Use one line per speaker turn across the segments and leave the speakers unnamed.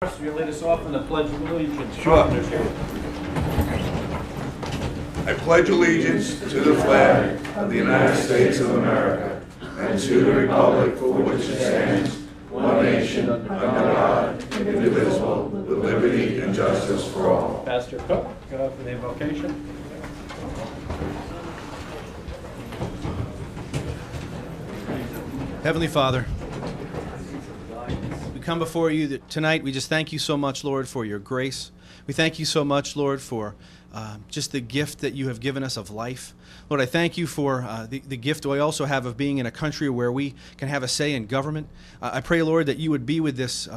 First, you lead us off in the Pledge of Allegiance.
Sure. I pledge allegiance to the flag of the United States of America and to the republic for which it stands, one nation, under God, indivisible, with liberty and justice for all.
Pastor Cook, go for the invocation.
Heavenly Father, we come before you tonight. We just thank you so much, Lord, for your grace. We thank you so much, Lord, for just the gift that you have given us of life. Lord, I thank you for the gift we also have of being in a country where we can have a say in government. I pray, Lord, that you would be with this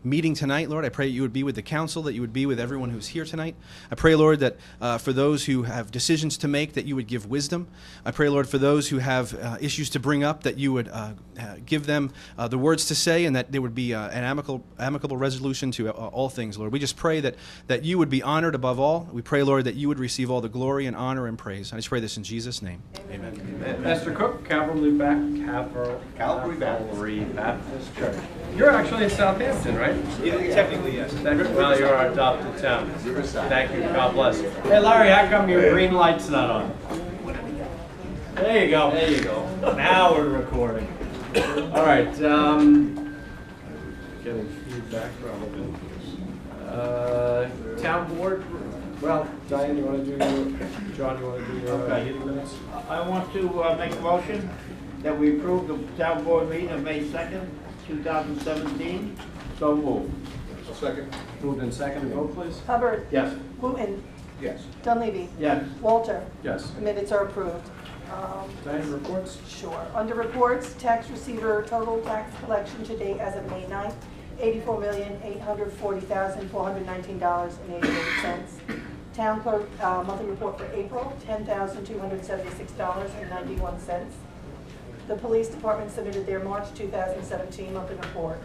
meeting tonight, Lord. I pray you would be with the council, that you would be with everyone who's here tonight. I pray, Lord, that for those who have decisions to make, that you would give wisdom. I pray, Lord, for those who have issues to bring up, that you would give them the words to say, and that there would be an amicable resolution to all things, Lord. We just pray that you would be honored above all. We pray, Lord, that you would receive all the glory and honor and praise. I just pray this in Jesus' name. Amen.
Amen. Pastor Cook, Calvary Baptist Church. You're actually in Southampton, right?
Yeah, technically, yes.
Well, you're our adopted town. Thank you. God bless. Hey, Larry, how come your green light's not on? There you go. There you go. Now we're recording. All right. Getting feedback from town board. Well, Diane, you want to do your? John, you want to do your meeting minutes?
I want to make a motion that we approve the town board meeting of May 2nd, 2017.
So moved.
Second.
Moved and seconded. Vote, please.
Hubbard.
Yes.
Wooten.
Yes.
Dunleavy.
Yes.
Walter.
Yes.
The minutes are approved.
Diane, reports?
Sure. Under reports, tax receiver total tax collection to date as of May 9th, $84,840,419.88. Town clerk monthly report for April, $10,276.91. The police department submitted their March 2017 monthly report.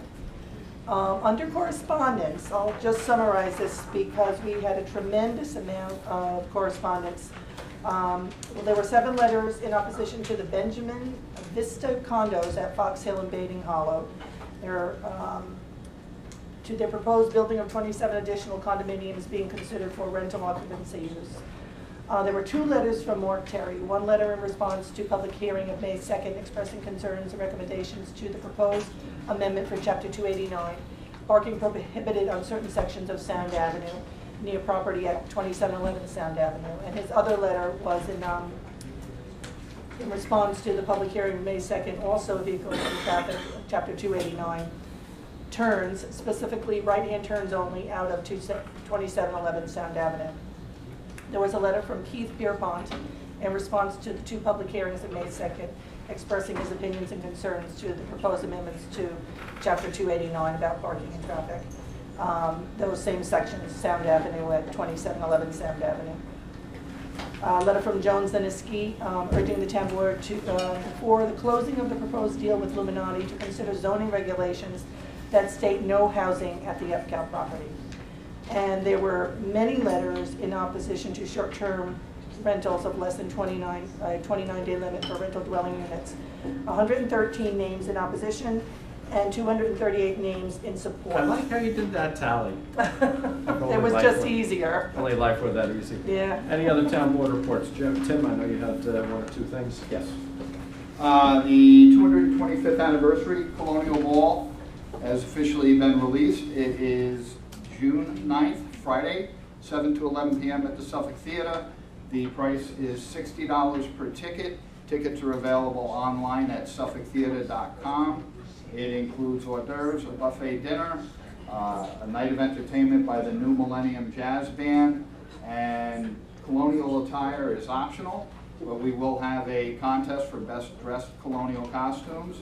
Under correspondence, I'll just summarize this because we had a tremendous amount of correspondence. There were 7 letters in opposition to the Benjamin Vista condos at Fox Hill and Bating Hollow. To their proposed building of 27 additional condominiums being considered for rental occupancy use. There were 2 letters from Mark Terry. 1 letter in response to public hearing of May 2nd expressing concerns and recommendations to the proposed amendment for Chapter 289, parking prohibited on certain sections of Sound Avenue near property at 2711 Sound Avenue. And his other letter was in response to the public hearing of May 2nd, also vehicle and traffic, Chapter 289, turns, specifically right-hand turns only out of 2711 Sound Avenue. There was a letter from Keith Pierpont in response to the 2 public hearings of May 2nd, expressing his opinions and concerns to the proposed amendments to Chapter 289 about parking and traffic. Those same sections, Sound Avenue at 2711 Sound Avenue. Letter from Jones Zaniski urging the town board to, for the closing of the proposed deal with Illuminati, to consider zoning regulations that state no housing at the FCAL property. And there were many letters in opposition to short-term rentals of less than 29-day limit for rental dwelling units. 113 names in opposition and 238 names in support.
I like how you did that tally.
It was just easier.
Only life were that easy.
Yeah.
Any other town board reports? Tim, I know you had 1 or 2 things.
Yes. The 225th anniversary Colonial Mall has officially been released. It is June 9th, Friday, 7 to 11 p.m. at the Suffolk Theater. The price is $60 per ticket. Tickets are available online at suffolktheater.com. It includes hors d'oeuvres, a buffet dinner, a night of entertainment by the New Millennium Jazz Band, and colonial attire is optional, but we will have a contest for best dressed colonial costumes.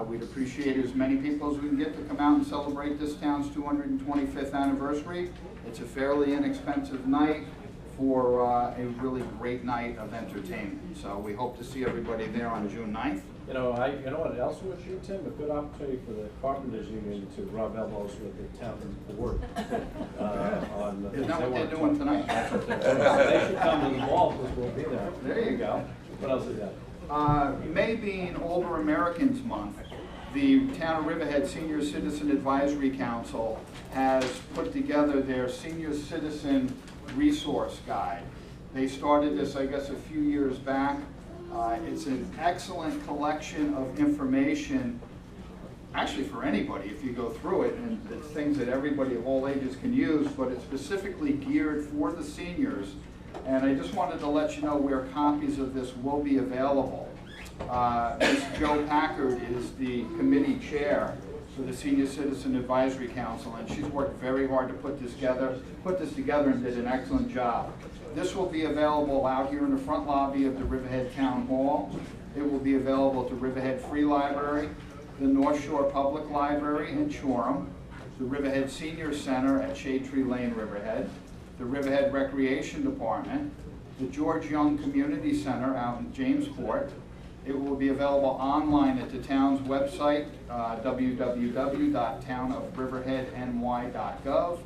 We'd appreciate as many people as we can get to come out and celebrate this town's 225th anniversary. It's a fairly inexpensive night for a really great night of entertainment. So we hope to see everybody there on June 9th.
You know what else would you, Tim? A good opportunity for the Carpenters Union to rub elbows with the town board.
Isn't that what they're doing tonight?
That's what they're doing. They should come to the mall because we'll be there.
There you go.
What else is that?
May being Older Americans Month, the Town of Riverhead Senior Citizen Advisory Council has put together their Senior Citizen Resource Guide. They started this, I guess, a few years back. It's an excellent collection of information, actually for anybody if you go through it, and it's things that everybody of all ages can use, but it's specifically geared for the seniors. And I just wanted to let you know where copies of this will be available. Ms. Jo Packard is the committee chair for the Senior Citizen Advisory Council, and she's worked very hard to put this together and did an excellent job. This will be available out here in the front lobby of the Riverhead Town Hall. It will be available at the Riverhead Free Library, the North Shore Public Library in Shoreham, the Riverhead Senior Center at Shade Tree Lane, Riverhead, the Riverhead Recreation Department, the George Young Community Center out in Jamesport. It will be available online at the town's website, www.townofriverheadny.gov.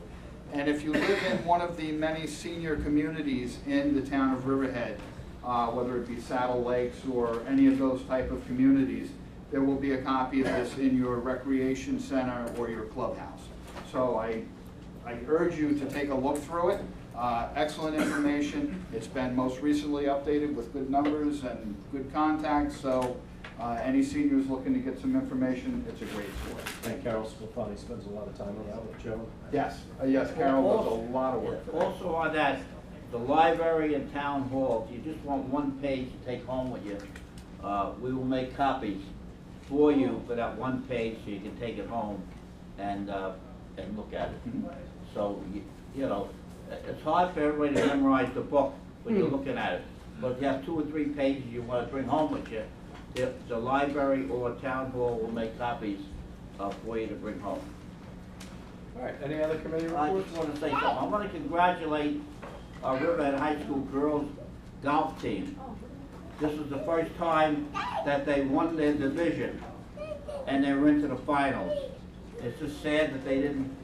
And if you live in one of the many senior communities in the town of Riverhead, whether it be Saddle Lakes or any of those type of communities, there will be a copy of this in your recreation center or your clubhouse. So I urge you to take a look through it. Excellent information. It's been most recently updated with good numbers and good contacts, so any seniors looking to get some information, it's a great source.
And Carol Sclafani spends a lot of time on that with Joe.
Yes, yes, Carol does a lot of work for that.
Also on that, the library and town hall, if you just want one page to take home with you, we will make copies for you for that one page so you can take it home and look at it. So, you know, it's hard for everybody to memorize the book when you're looking at it. But if you have 2 or 3 pages you want to bring home with you, the library or town hall will make copies for you to bring home.
All right, any other committee
I
reports?
just want to say something. I want to congratulate our Riverhead High School girls golf team. This is the first time that they won their division and they were into the finals. It's just sad that they didn't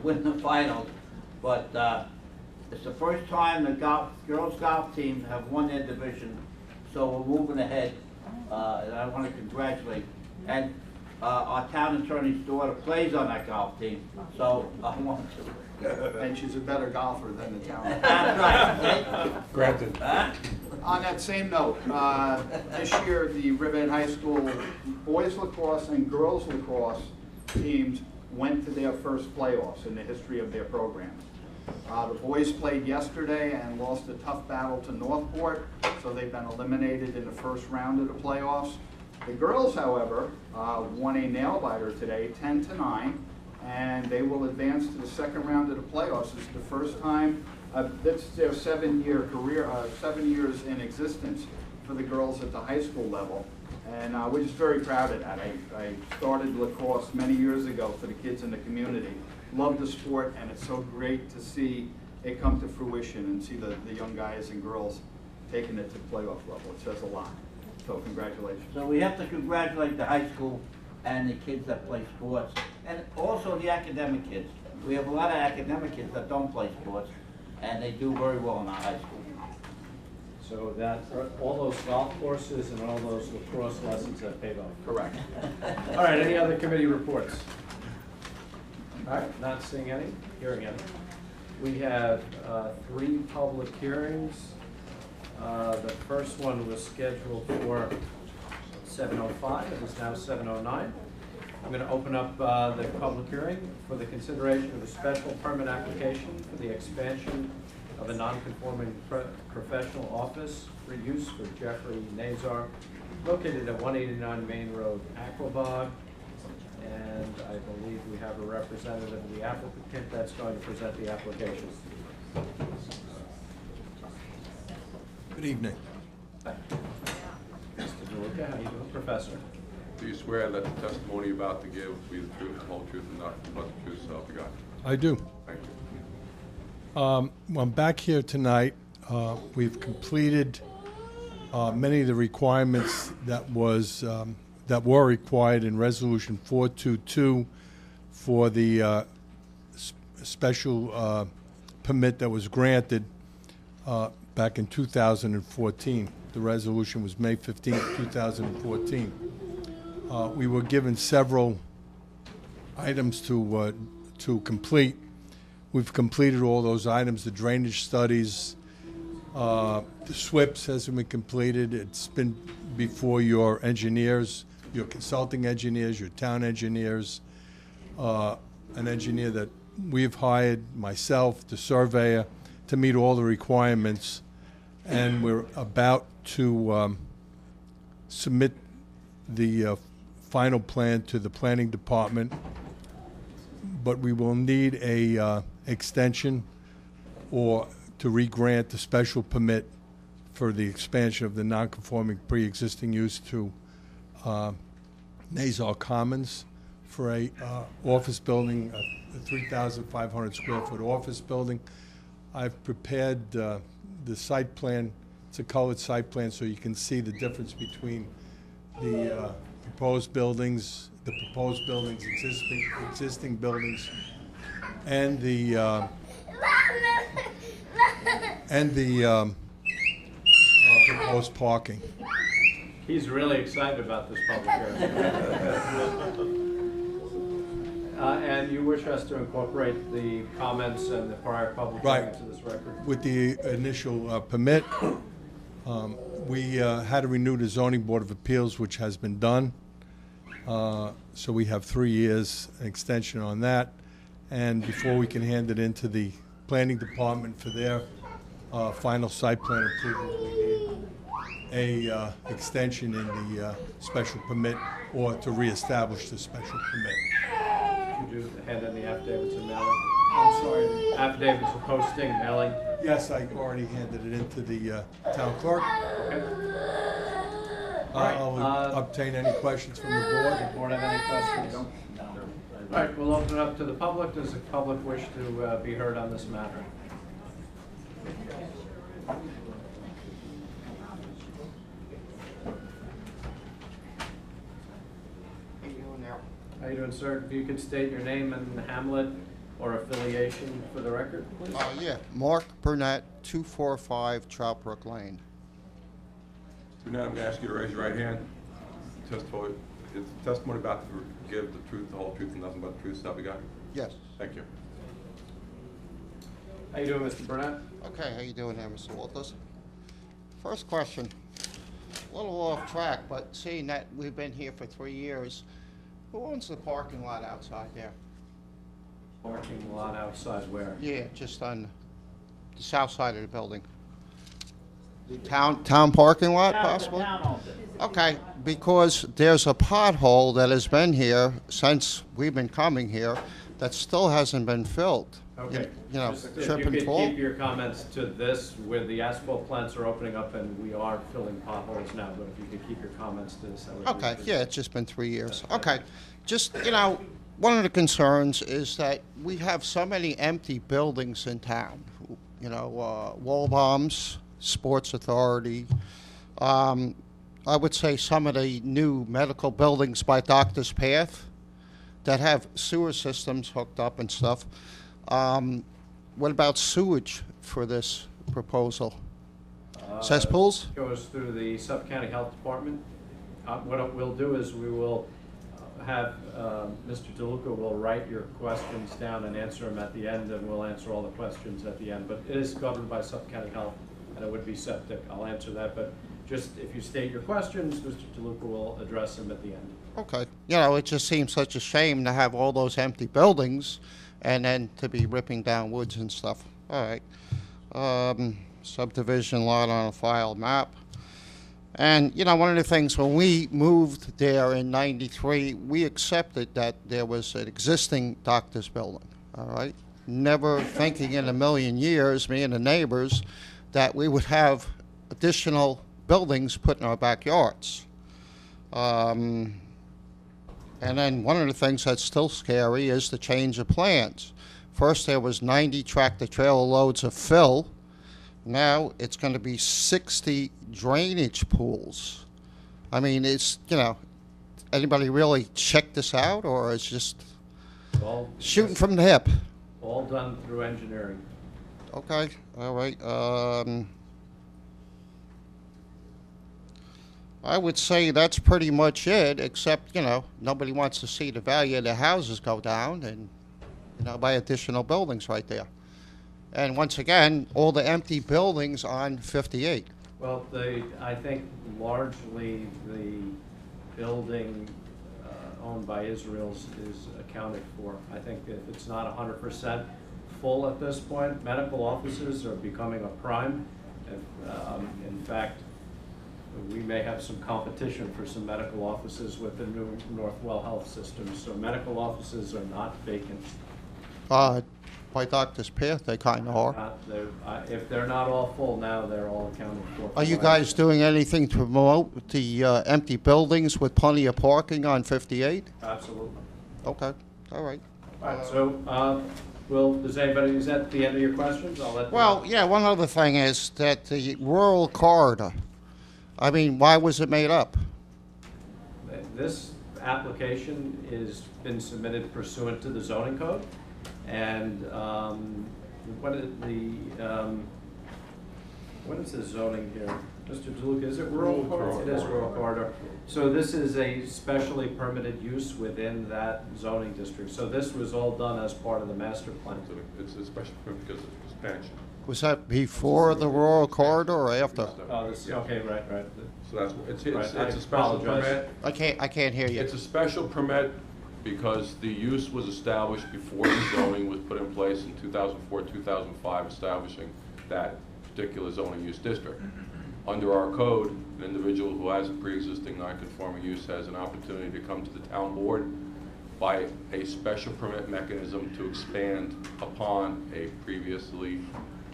win the finals, but it's the first time the girls golf team have won their division, so we're moving ahead, and I want to congratulate. And our town attorney's daughter plays on that golf team, so I want to.
And she's a better golfer than the town.
That's right.
Granted.
On that same note, this year the Riverhead High School boys lacrosse and girls lacrosse teams went to their first playoffs in the history of their programs. The boys played yesterday and lost a tough battle to Northport, so they've been eliminated in the first round of the playoffs. The girls, however, won a nail-biter today, 10-9, and they will advance to the second round of the playoffs. It's the first time, that's their 7-year career, 7 years in existence for the girls at the high school level. And we're just very proud of that. I started lacrosse many years ago for the kids in the community. Love the sport, and it's so great to see it come to fruition and see the young guys and girls taking it to the playoff level. It says a lot. So congratulations.
So we have to congratulate the high school and the kids that play sports, and also the academic kids. We have a lot of academic kids that don't play sports, and they do very well in our high school.
So that, all those golf courses and all those lacrosse lessons have paid off.
Correct.
All right, any other committee reports? All right, not seeing any, hearing any. We have 3 public hearings. The first one was scheduled for 7:05, it is now 7:09. I'm going to open up the public hearing for the consideration of a special permit application for the expansion of a non-conforming professional office for use for Jeffrey Nazar, located at 189 Main Road, Aquabog. And I believe we have a representative of the applicant that's going to present the application.
Good evening.
Mr. DeLuca, how you doing, Professor?
Do you swear that the testimony you're about to give will be the truth, the whole truth, and nothing but the truth, so help you God?
I do.
Thank you.
I'm back here tonight. We've completed many of the requirements that were required in Resolution 422 for the special permit that was granted back in 2014. The resolution was May 15, 2014. We were given several items to complete. We've completed all those items, the drainage studies, the SWIPs hasn't been completed. It's been before your engineers, your consulting engineers, your town engineers, an engineer that we've hired, myself, the surveyor, to meet all the requirements. And we're about to submit the final plan to the planning department, but we will need a extension or to re-grant the special permit for the expansion of the non-conforming pre-existing use to Nazar Commons for a office building, a 3,500 square foot office building. I've prepared the site plan. It's a colored site plan so you can see the difference between the proposed buildings, existing buildings, and the proposed parking.
He's really excited about this public hearing. And you wish us to incorporate the comments and the prior public hearing into this record?
With the initial permit, we had to renew the zoning board of appeals, which has been done. So we have 3 years extension on that. And before we can hand it into the planning department for their final site plan approval, we need a extension in the special permit or to reestablish the special permit.
Could you hand in the affidavits and mailing? I'm sorry. Affidavits of posting, mailing?
Yes, I already handed it into the town clerk.
Okay.
I'll obtain any questions from the board.
Does the board have any questions? No. All right, we'll open it up to the public. Does the public wish to be heard on this matter? How you doing, sir? If you could state your name and hamlet or affiliation for the record, please.
Yeah, Mark Burnett, 245 Troutbrook Lane.
Now I'm going to ask you to raise your right hand. Testimony, is the testimony about to give the truth, the whole truth, and nothing but the truth, so we got?
Yes.
Thank you.
How you doing, Mr. Burnett?
Okay, how you doing there, Mr. Walters? First question, a little off track, but seeing that we've been here for 3 years, who owns the parking lot outside there?
Parking lot outside where?
Yeah, just on the south side of the building. Town parking lot, possibly? Okay, because there's a pothole that has been here since we've been coming here that still hasn't been filled.
Okay.
You know,
Just
trip
if
and
you could
fall.
keep your comments to this, where the asphalt plants are opening up and we are filling potholes now, but if you could keep your comments to this, I would
Okay,
appreciate
yeah,
it.
it's just been 3 years. Okay, just, you know, one of the concerns is that we have so many empty buildings in town. You know, Wall Bombs, Sports Authority. I would say some of the new medical buildings by Doctor's Path that have sewer systems hooked up and stuff. What about sewage for this proposal? Cesspools?
Goes through the Suffolk County Health Department. What we'll do is we will have Mr. DeLuca will write your questions down and answer them at the end, and we'll answer all the questions at the end. But it is governed by Suffolk County Health, and it would be septic. I'll answer that, but just if you state your questions, Mr. DeLuca will address them at the end.
Okay. You know, it just seems such a shame to have all those empty buildings and then to be ripping down woods and stuff. All right. Subdivision lot on a file map. And, you know, one of the things, when we moved there in '93, we accepted that there was an existing doctor's building, all right? Never thinking in a million years, me and the neighbors, that we would have additional buildings put in our backyards. And then one of the things that's still scary is the change of plans. First there was 90 tractor-trailer loads of fill. Now it's going to be 60 drainage pools. I mean, it's, you know, anybody really check this out, or it's just shooting from the hip?
All done through engineering.
Okay, all right. I would say that's pretty much it, except, nobody wants to see the value of the houses go down and, buy additional buildings right there. And once again, all the empty buildings on 58.
Well, I think largely the building owned by Israel's is accounted for. I think if it's not 100% full at this point, medical offices are becoming a prime. In fact, we may have some competition for some medical offices with the new Northwell Health System. So medical offices are not vacant.
By Doctor's Path, they kind of are.
If they're not all full now, they're all accounted for.
Are you guys doing anything to promote the empty buildings with plenty of parking on 58?
Absolutely.
Okay, all right.
All right, so is that the end of your questions? I'll let
Well, yeah, one other thing is that the rural corridor, why was it made up?
This application has been submitted pursuant to the zoning code, and what is the zoning here? Mr. DeLuca, is it rural corridor? It is rural corridor. So this is a specially permitted use within that zoning district. So this was all done as part of the master plan.
So it's a special permit because of expansion.
Was that before the rural corridor or after?
Okay, right.
So that's, it's
Right,
a special
apologize.
permit.
I can't hear you.
It's a special permit because the use was established before the zoning was put in place in 2004, 2005, establishing that particular zoning use district. Under our code, an individual who has a pre-existing non-conforming use has an opportunity to come to the town board by a special permit mechanism to expand upon a previously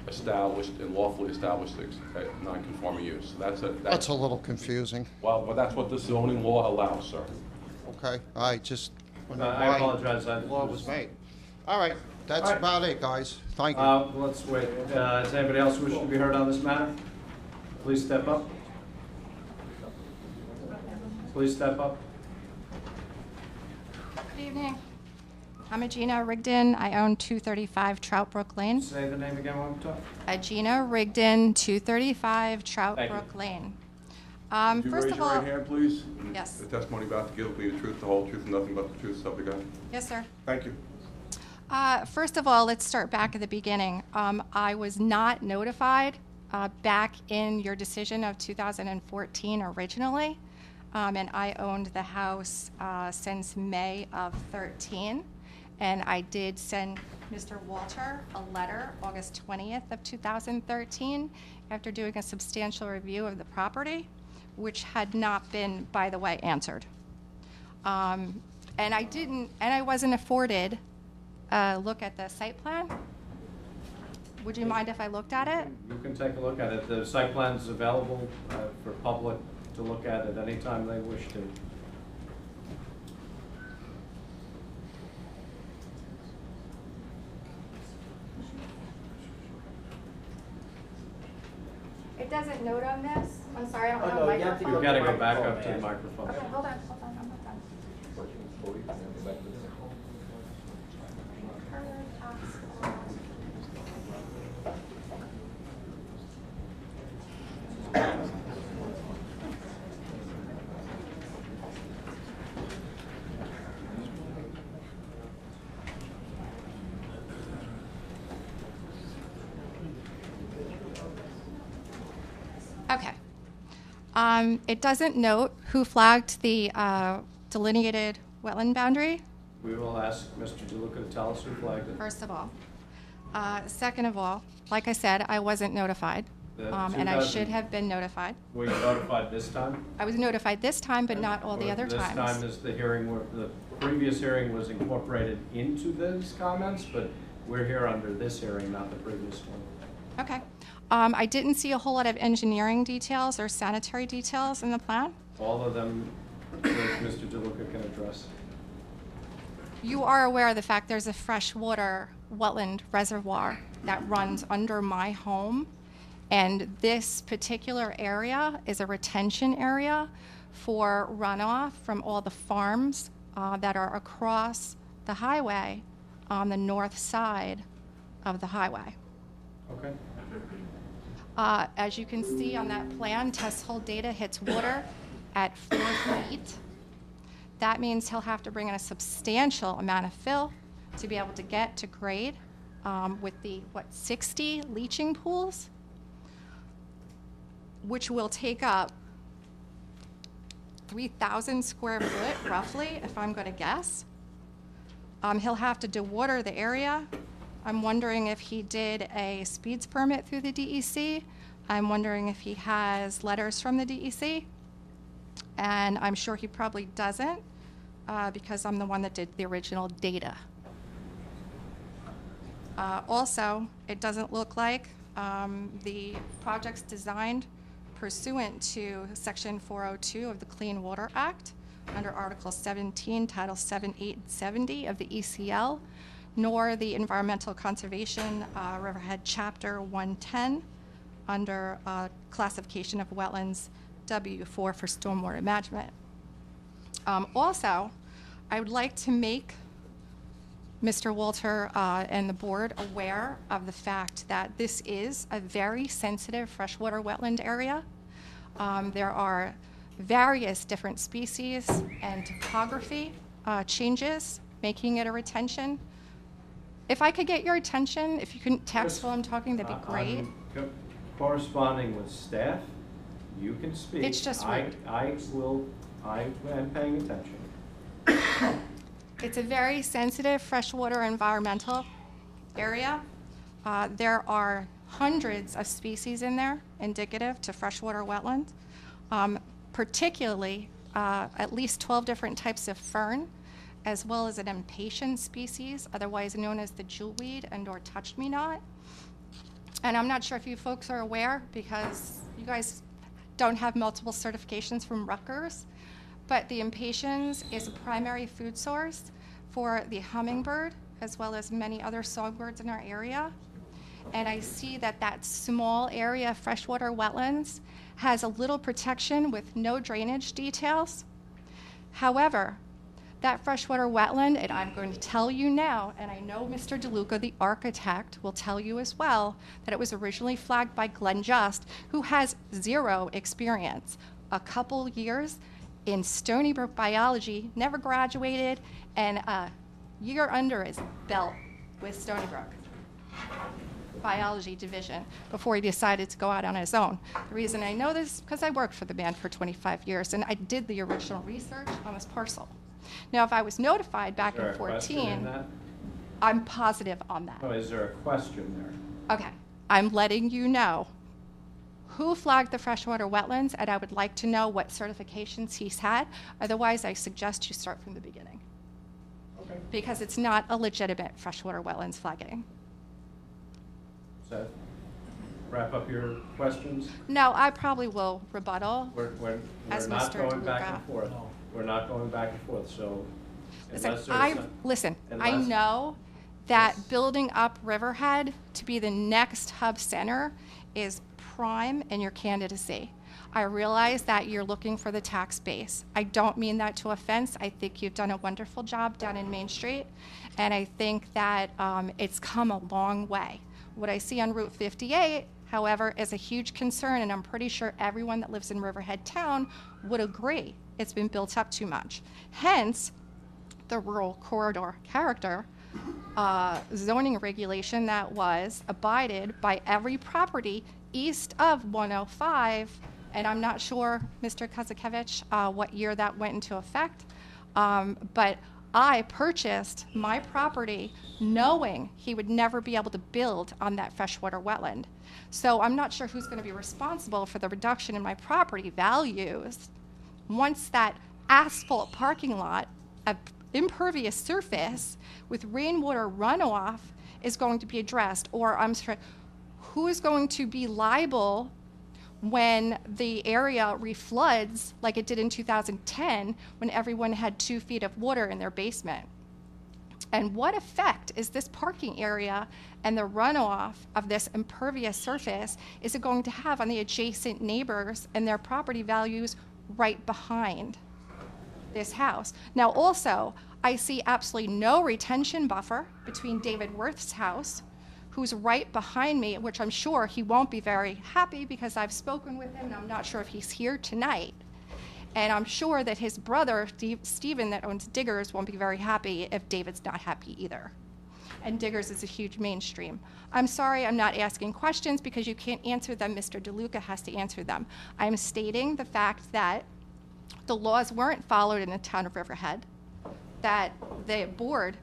established and lawfully established non-conforming use.
That's a little confusing.
Well, that's what the zoning law allows, sir.
Okay, I just wonder
I
why
apologize.
the law was made. All right, that's about it, guys. Thank you.
Let's wait. Does anybody else wish to be heard on this matter? Please step up. Please step up.
Good evening. I'm Agina Rigdon. I own 235 Troutbrook Lane.
Say the name again one more time.
Agina Rigdon, 235
Thank you.
Troutbrook Lane.
Would you
First
raise
of
your
all,
right hand, please?
Yes.
The testimony about to give will be the truth, the whole truth, and nothing but the truth, so help you God.
yes, sir.
Thank you.
First of all, let's start back at the beginning. I was not notified back in your decision of 2014 originally, and I owned the house since May of 13, and I did send Mr. Walter a letter August 20th of 2013 after doing a substantial review of the property, which had not been, by the way, answered. And I wasn't afforded a look at the site plan. Would you mind if I looked at it?
You can take a look at it. The site plan is available for public to look at any time they wish to.
It doesn't note on this. I'm sorry, I don't
Oh,
have
no,
a
you have to
microphone.
You've got to go back up to
Microphone,
the
man.
microphone.
Okay, hold on, I'm not done. Okay. It doesn't note who flagged the delineated wetland boundary,
We will ask Mr. DeLuca to tell us who flagged it.
first of all. Second of all, like I said, I wasn't notified, and I should have been notified.
Were you notified this time?
I was notified this time, but not all the other times.
This time is the hearing where the previous hearing was incorporated into these comments, but we're here under this hearing, not the previous one.
Okay. I didn't see a whole lot of engineering details or sanitary details in the plan.
All of them, Mr. DeLuca can address.
You are aware of the fact there's a freshwater wetland reservoir that runs under my home, and this particular area is a retention area for runoff from all the farms that are across the highway on the north side of the highway.
Okay.
As you can see on that plan, test hole data hits water at 4 feet. That means he'll have to bring in a substantial amount of fill to be able to get to grade with the, 60 leaching pools, which will take up 3,000 square foot, roughly, if I'm going to guess. He'll have to dewater the area. I'm wondering if he did a speeds permit through the DEC. I'm wondering if he has letters from the DEC. And I'm sure he probably doesn't, because I'm the one that did the original data. Also, it doesn't look like the project's designed pursuant to Section 402 of the Clean Water Act under Article 17, Title 7, 8, and 70 of the ECL, nor the Environmental Conservation Riverhead Chapter 110 under classification of wetlands W4 for stormwater management. Also, I would like to make Mr. Walter and the board aware of the fact that this is a very sensitive freshwater wetland area. There are various different species and topography changes making it a retention. If I could get your attention, if you can text while I'm talking, that'd be great.
I'm corresponding with staff. You can speak.
It's just rude.
I am paying attention.
It's a very sensitive freshwater environmental area. There are hundreds of species in there indicative to freshwater wetlands, particularly at least 12 different types of fern, as well as an impatient species, otherwise known as the jewelweed and/or touch-me-not. And I'm not sure if you folks are aware, because you guys don't have multiple certifications from Rutgers, but the impatiens is a primary food source for the hummingbird, as well as many other songbirds in our area. And I see that that small area of freshwater wetlands has a little protection with no drainage details. However, that freshwater wetland, and I'm going to tell you now, and I know Mr. DeLuca, the architect, will tell you as well, that it was originally flagged by Glenn Just, who has zero experience. A couple years in Stony Brook biology, never graduated, and a year under his belt with Stony Brook biology division before he decided to go out on his own. The reason I know this is because I worked for the man for 25 years, and I did the original research on this parcel. Now, if I was notified back in 14, I'm positive on that.
Oh, is there a question there?
Okay, I'm letting you know who flagged the freshwater wetlands, and I would like to know what certifications he's had. Otherwise, I suggest you start from the beginning.
Okay.
Because it's not a legitimate freshwater wetlands flagging.
Seth, wrap up your questions?
No, I probably will rebuttal.
We're
As
not
Mr.
going back
DeLuca.
and forth. We're not going back and forth, so
Listen,
unless there's some-
listen, I
unless-
know that
Yes.
building up Riverhead to be the next hub center is prime in your candidacy. I realize that you're looking for the tax base. I don't mean that to offense. I think you've done a wonderful job down in Main Street, and I think that it's come a long way. What I see on Route 58, however, is a huge concern, and I'm pretty sure everyone that lives in Riverhead Town would agree it's been built up too much. Hence, the rural corridor character zoning regulation that was abided by every property east of 105, and I'm not sure, Mr. Kazakevich, what year that went into effect, but I purchased my property knowing he would never be able to build on that freshwater wetland. So I'm not sure who's going to be responsible for the reduction in my property values once that asphalt parking lot, of impervious surface with rainwater runoff, is going to be addressed. Or I'm sorry, who is going to be liable when the area refloods like it did in 2010 when everyone had 2 feet of water in their basement? And what effect is this parking area and the runoff of this impervious surface is it going to have on the adjacent neighbors and their property values right behind this house? Now also, I see absolutely no retention buffer between David Worth's house, who's right behind me, which I'm sure he won't be very happy because I've spoken with him and I'm not sure if he's here tonight, And I'm sure that his brother, Stephen, that owns Diggers, won't be very happy if David's not happy either. And Diggers is a huge mainstream. I'm sorry I'm not asking questions because you can't answer them. Mr. DeLuca has to answer them. I'm stating the fact that the laws weren't followed in the town of Riverhead, that the board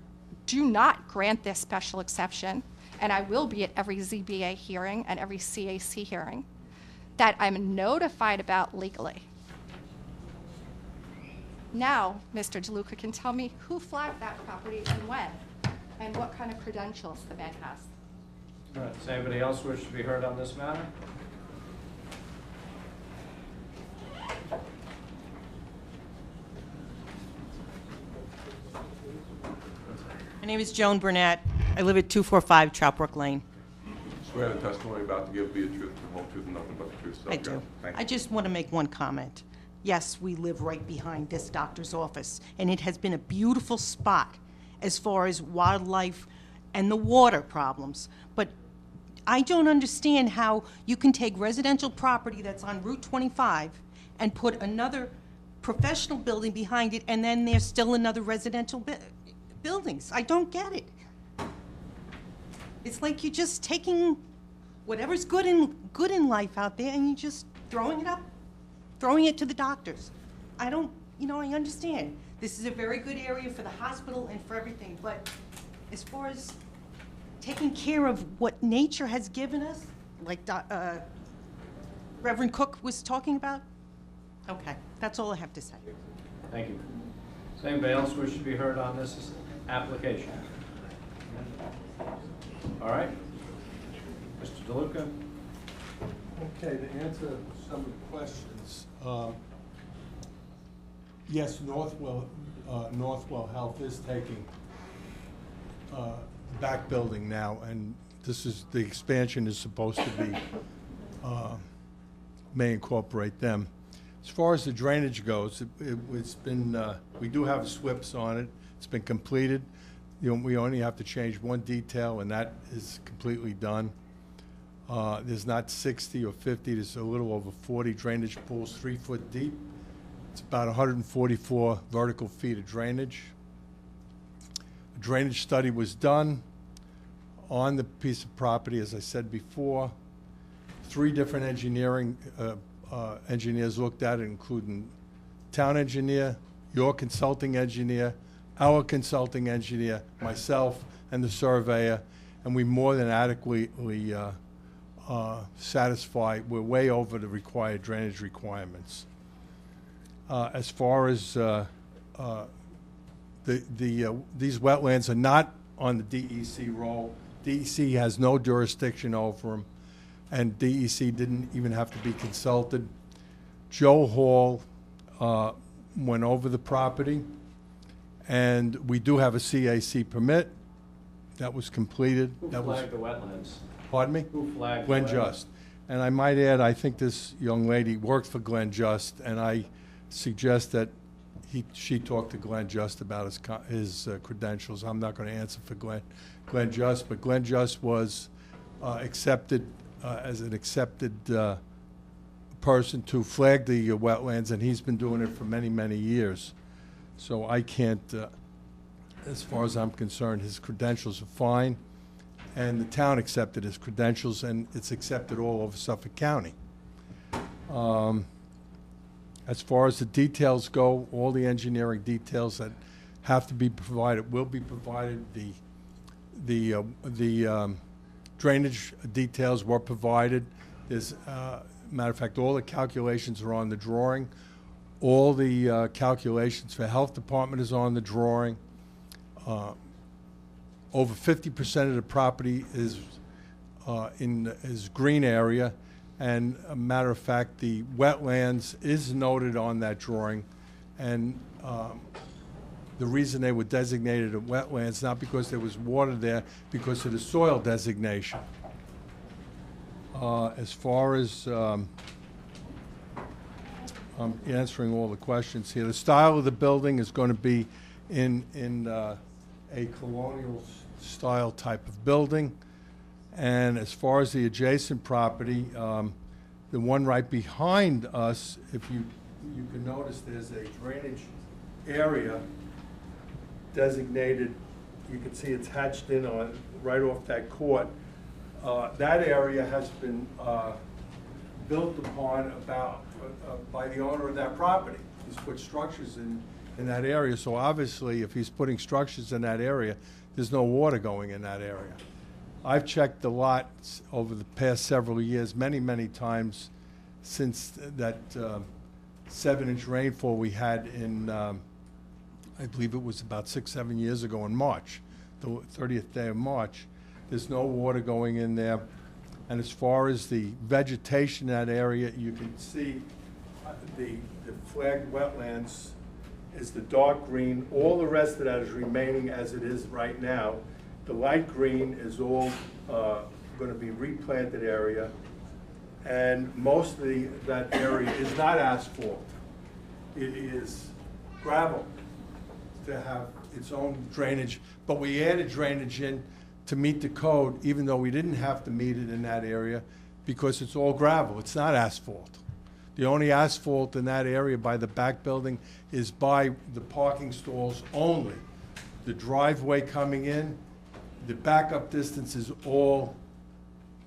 do not grant this special exception, and I will be at every ZBA hearing and every CAC hearing, that I'm notified about legally. Now, Mr. DeLuca can tell me who flagged that property and when, and what kind of credentials the man has.
All right, does anybody else wish to be heard on this matter?
My name is Joan Burnett. I live at 245 Troutbrook Lane.
Swear the testimony about to give be the truth, the whole truth, and nothing but the truth. So
I
go.
do.
Thank
I
you.
just want to make one comment. Yes, we live right behind this doctor's office, and it has been a beautiful spot as far as wildlife and the water problems. But I don't understand how you can take residential property that's on Route 25 and put another professional building behind it, and then there's still another residential buildings. I don't get it. It's like you're just taking whatever's good in life out there and you're just throwing it up, throwing it to the doctors. I don't, I understand. This is a very good area for the hospital and for everything, but as far as taking care of what nature has given us, like Reverend Cook was talking about, okay, that's all I have to say.
Thank you. Does anybody else wish to be heard on this application? All right. Mr. DeLuca?
Okay, to answer some of the questions, yes, Northwell Health is taking back building now, and the expansion is supposed to be, may incorporate them. As far as the drainage goes, it's been, we do have SWIPs on it. It's been completed. We only have to change one detail, and that is completely done. There's not 60 or 50, there's a little over 40 drainage pools, 3 foot deep. It's about 144 vertical feet of drainage. A drainage study was done on the piece of property, as I said before. 3 different engineers looked at it, including town engineer, your consulting engineer, our consulting engineer, myself, and the surveyor, and we more than adequately satisfy. We're way over the required drainage requirements. As far as these wetlands are not on the DEC roll. DEC has no jurisdiction over them, and DEC didn't even have to be consulted. Joe Hall went over the property, and we do have a CAC permit that was completed.
Who flagged the wetlands?
Pardon me?
Who flagged
Glenn
the wetlands?
Just. And I might add, I think this young lady worked for Glenn Just, and I suggest that she talked to Glenn Just about his credentials. I'm not going to answer for Glenn Just, but Glenn Just was accepted as an accepted person to flag the wetlands, and he's been doing it for many, many years. So I can't, as far as I'm concerned, his credentials are fine, and the town accepted his credentials, and it's accepted all over Suffolk County. As far as the details go, all the engineering details that have to be provided will be provided. The drainage details were provided. There's, matter of fact, all the calculations are on the drawing. All the calculations for health department is on the drawing. Over 50% of the property is is green area, and a matter of fact, the wetlands is noted on that drawing, and the reason they were designated as wetlands, not because there was water there, because of the soil designation. As far as I'm answering all the questions here, the style of the building is going to be in a colonial style type of building. And as far as the adjacent property, the one right behind us, if you you can notice there's a drainage area designated, you can see it's hatched in on, right off that court. That area has been built upon by the owner of that property. He's put structures in that area, so obviously if he's putting structures in that area, there's no water going in that area. I've checked the lots over the past several years, many, many times since that 7-inch rainfall we had in, I believe it was about 6-7 years ago in March, the 30th day of March. There's no water going in there. And as far as the vegetation in that area, you can see the flagged wetlands is the dark green. All the rest of that is remaining as it is right now. The light green is all going to be replanted area. And most of that area is not asphalt. It is gravel to have its own drainage. But we added drainage in to meet the code, even though we didn't have to meet it in that area, because it's all gravel. It's not asphalt. The only asphalt in that area by the back building is by the parking stalls only. The driveway coming in, the backup distance is all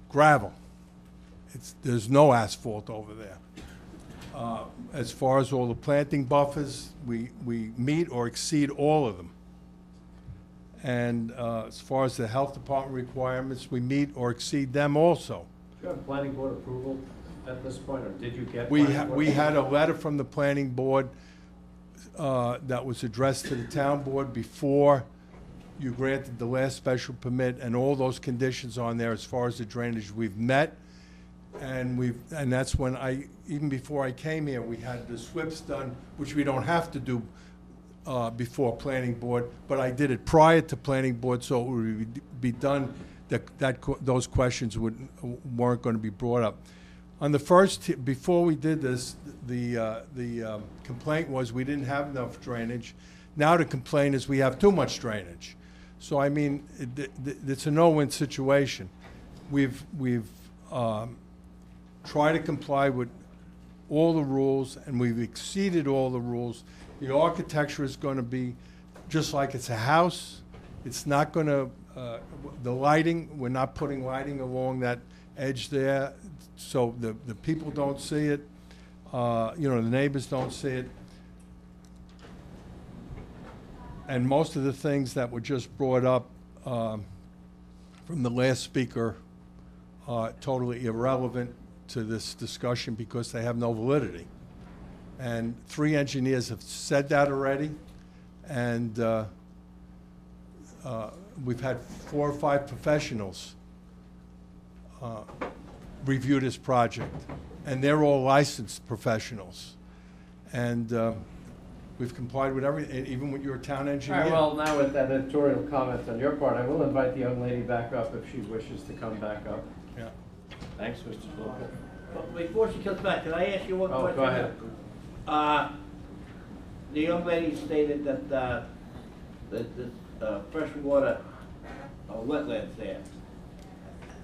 gravel. There's no asphalt over there. As far as all the planting buffers, we meet or exceed all of them. And as far as the health department requirements, we meet or exceed them also.
Do you have planning board approval at this point, or did you get?
We had a letter from the planning board that was addressed to the town board before you granted the last special permit, and all those conditions on there as far as the drainage we've met. And that's when even before I came here, we had the SWIPs done, which we don't have to do before planning board, but I did it prior to planning board, so it would be done, those questions weren't going to be brought up. On the first, before we did this, the complaint was we didn't have enough drainage. Now the complaint is we have too much drainage. So I mean, it's a no-win situation. We've tried to comply with all the rules, and we've exceeded all the rules. The architecture is going to be just like it's a house. It's not going to, the lighting, we're not putting lighting along that edge there, so the people don't see it. The neighbors don't see it. And most of the things that were just brought up from the last speaker are totally irrelevant to this discussion because they have no validity. And 3 engineers have said that already, and we've had 4 or 5 professionals review this project, and they're all licensed professionals. And we've complied with everything, even with your town engineer.
All right, well, now with that editorial comment on your part, I will invite the young lady back up if she wishes to come back up.
Yeah.
Thanks, Mr. Flipper.
But before she comes back, can I ask you one question?
Oh, go ahead.
The young lady stated that the freshwater wetlands there.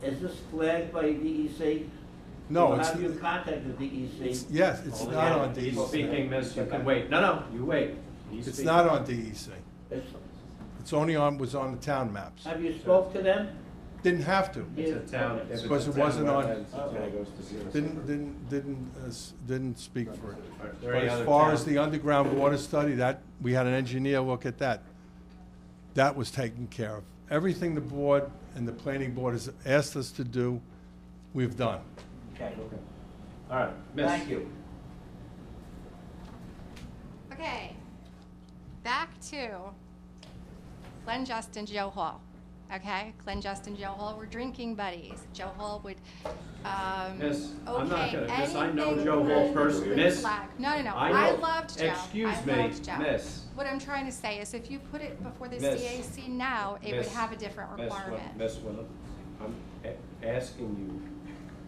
Is this flagged by DEC?
No,
Or
it's,
have you contacted DEC?
yes, it's
Hold
not
on.
on
He's
DEC.
speaking, miss, you can wait. No, you wait. He's
It's
speaking.
not on DEC.
It's-
It's only was on the town maps.
Have you spoke to them?
Didn't have to,
It's a town. if it's
because
a
it
town
wasn't on,
wetlands, it goes to zero.
didn't speak for it.
Are there
But
any
as
other
far
towns?
as the underground water study, that, we had an engineer look at that. That was taken care of. Everything the board and the planning board has asked us to do, we've done.
Okay.
All right, miss.
Thank you.
Okay, back to Glenn, Justin, Joe Hall. Okay, Glenn, Justin, Joe Hall were drinking buddies. Joe Hall would,
Miss, I'm not
okay,
gonna, miss, I know
anything
Joe Hall
with
personally.
the
Miss,
flag. No,
I
I
know.
loved Joe.
Excuse
I
me,
loved Joe.
miss.
What I'm trying to say is if you put it before the
Miss.
CAC now, it would
Miss.
have a different requirement.
Miss Winham, I'm asking you,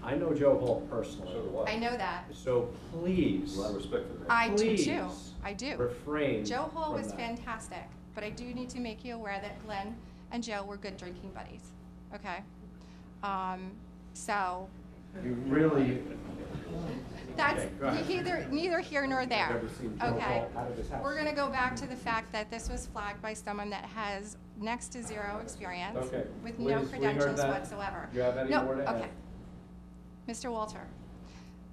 I know Joe Hall personally. So do
I know that.
So please.
A lot of respect for that.
I do too.
Please
I do.
refrain
Joe Hall
from
was
that.
fantastic, but I do need to make you aware that Glenn and Joe were good drinking buddies. Okay? So,
You really,
That's
Okay, go ahead.
neither here nor there.
never seen Joe
Okay.
Paul out of his house.
We're gonna go back to the fact that this was flagged by someone that has next to zero experience
Okay.
with
Please,
no
we heard
credentials
that.
whatsoever.
Do you have any
No,
more to add?
okay. Mr. Walter,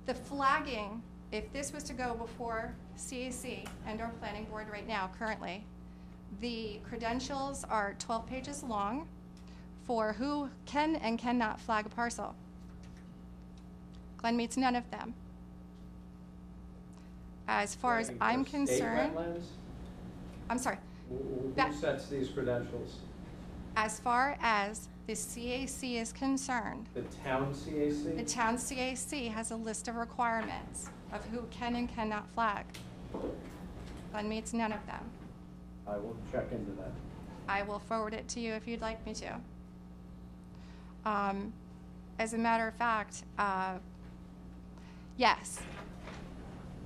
the flagging, if this was to go before CAC and our planning board right now, currently, the credentials are 12 pages long for who can and cannot flag a parcel. Glenn meets none of them. As far as I'm concerned,
State wetlands?
I'm sorry,
Who
That-
sets these credentials?
as far as the CAC is concerned,
The town CAC?
the town CAC has a list of requirements of who can and cannot flag. Glenn meets none of them.
I will check into that.
I will forward it to you if you'd like me to. As a matter of fact, yes,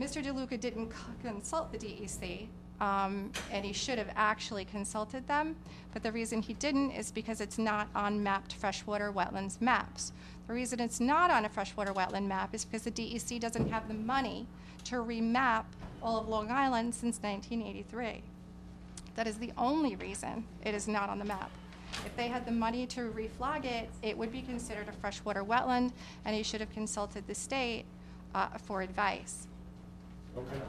Mr. DeLuca didn't consult the DEC, and he should have actually consulted them, but the reason he didn't is because it's not on mapped freshwater wetlands maps. The reason it's not on a freshwater wetland map is because the DEC doesn't have the money to remap all of Long Island since 1983. That is the only reason it is not on the map. If they had the money to reflag it, it would be considered a freshwater wetland, and he should have consulted the state for advice.
Okay.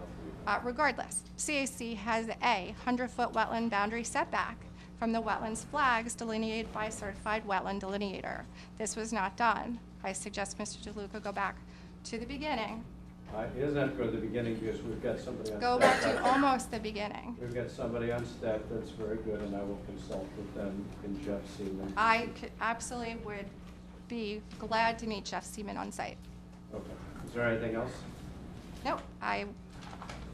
Regardless, CAC has a 100-foot wetland boundary setback from the wetlands flags delineated by a certified wetland delineator. This was not done. I suggest Mr. DeLuca go back to the beginning.
He doesn't have to go to the beginning because we've got somebody on staff.
Go back to almost the beginning.
We've got somebody on staff that's very good, and I will consult with them in Jeff Seaman.
I absolutely would be glad to meet Jeff Seaman on site.
Okay. Is there anything else?
No, I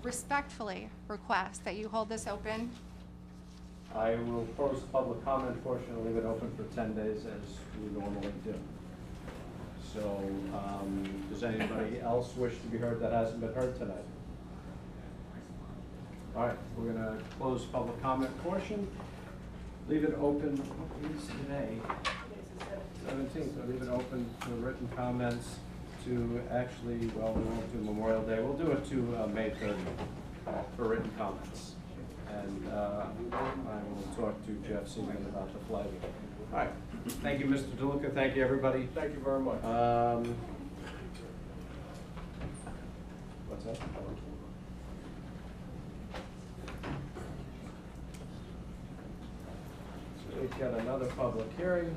respectfully request that you hold this open.
I will close the public comment portion and leave it open for 10 days as we normally do. So, does anybody else wish to be heard that hasn't been heard tonight? All right, we're gonna close public comment portion. Leave it open, what is today? 17th, so leave it open to written comments to actually, well, we won't do Memorial Day. We'll do it to May 30th for written comments. And I will talk to Jeff Seaman about the flagging. All right, thank you, Mr. DeLuca, thank you, everybody. Thank you very much. What's that? So we've got another public hearing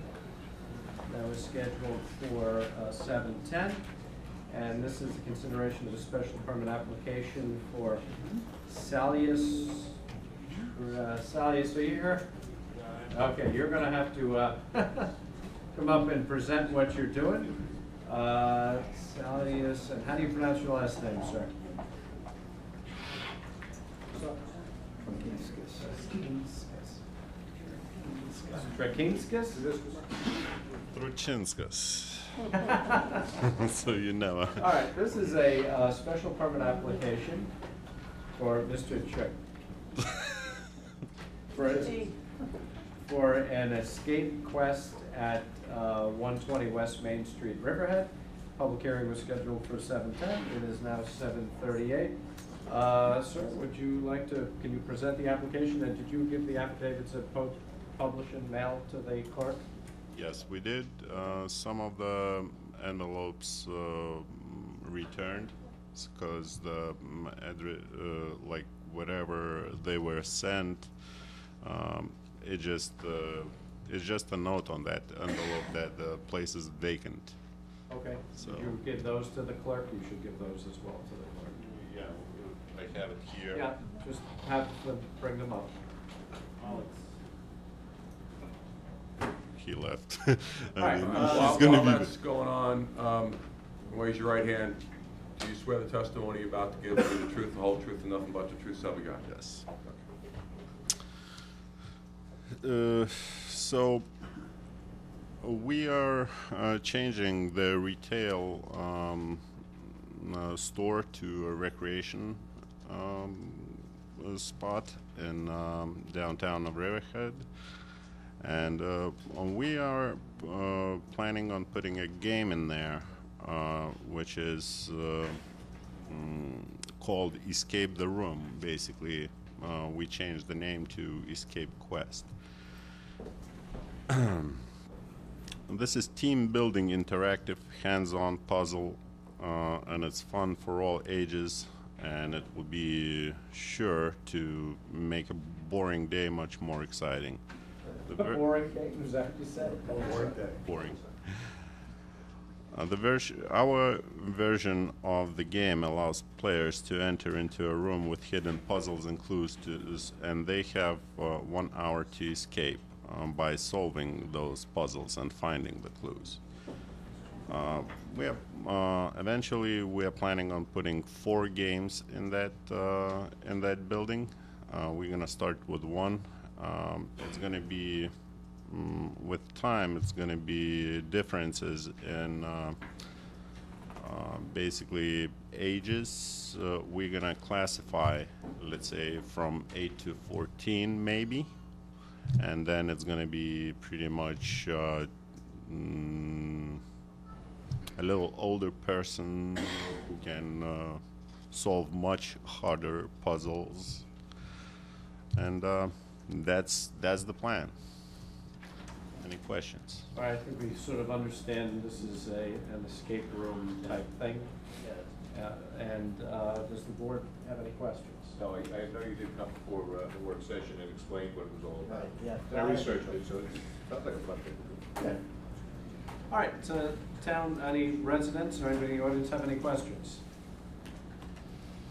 that was scheduled for 7:10. And this is the consideration of a special permit application for Salius. Salius, are you here? Okay, you're gonna have to come up and present what you're doing. Salius, and how do you pronounce your last name, sir? Trakinskis?
Truchinskas. So you know.
All right, this is a special permit application for Mr. Trick. For an escape quest at 120 West Main Street, Riverhead. Public hearing was scheduled for 7:10. It is now 7:38. Sir, would you like to, can you present the application, and did you give the affidavits of publish and mail to the clerk?
Yes, we did. Some of the envelopes returned because the address, like whatever they were sent, it's just a note on that envelope that the place is vacant.
Okay.
So-
Did you give those to the clerk? You should give those as well to the clerk.
Yeah, I have it here.
Yeah, just have them bring them up.
He left.
All right,
he's
While
gonna be.
that's going on, raise your right hand. Do you swear the testimony you're about to give is the truth, the whole truth, and nothing but the truth, so help you God?
Yes. So we are changing the retail store to a recreation spot in downtown of Riverhead, and we are planning on putting a game in there which is called Escape the Room. Basically, we changed the name to Escape Quest. This is team building, interactive, hands-on puzzle, and it's fun for all ages, and it will be sure to make a boring day much more exciting.
Boring day, was that what you said? Boring day.
Boring. Our version of the game allows players to enter into a room with hidden puzzles and clues, and they have 1 hour to escape by solving those puzzles and finding the clues. Eventually, we are planning on putting 4 games in that building. We're gonna start with 1. It's gonna be with time, it's going to be differences in basically ages. We're going to classify, let's say, from 8 to 14 maybe, and then it's going to be pretty much a little older person who can solve much harder puzzles, and that's the plan. Any questions?
All right, I think we sort of understand this is an escape room type thing. And does the board have any questions?
No, I know you did come for the work session and explained what it was all about.
Yeah.
I researched it, so it's not like a fun thing to do.
Okay. All right, town, any residents or anybody in the audience have any questions?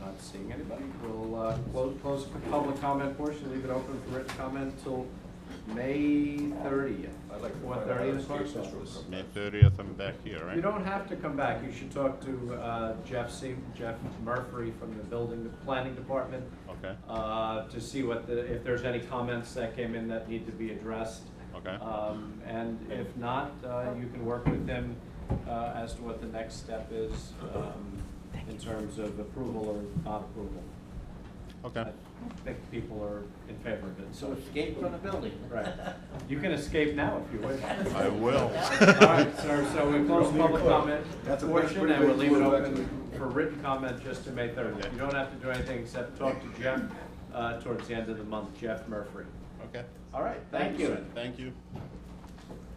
Not seeing anybody. We'll close the public comment portion, leave it open for written comment till May 30th.
I'd like to
4:30 in the clerk's office.
May 30th, I'm back here, right?
You don't have to come back. You should talk to Jeff Murphy from the planning department.
Okay.
To see if there's any comments that came in that need to be addressed.
Okay.
And if not, you can work with him as to what the next step is in terms of approval or not approval.
Okay.
I think people are in favor of it.
So escape from the building.
Right. You can escape now if you wish.
I will.
All right, sir, so we close the public comment portion and we'll leave it open for written comment just to May 30th. You don't have to do anything except talk to Jeff towards the end of the month, Jeff Murphy.
Okay.
All right, thank you.
Thank you.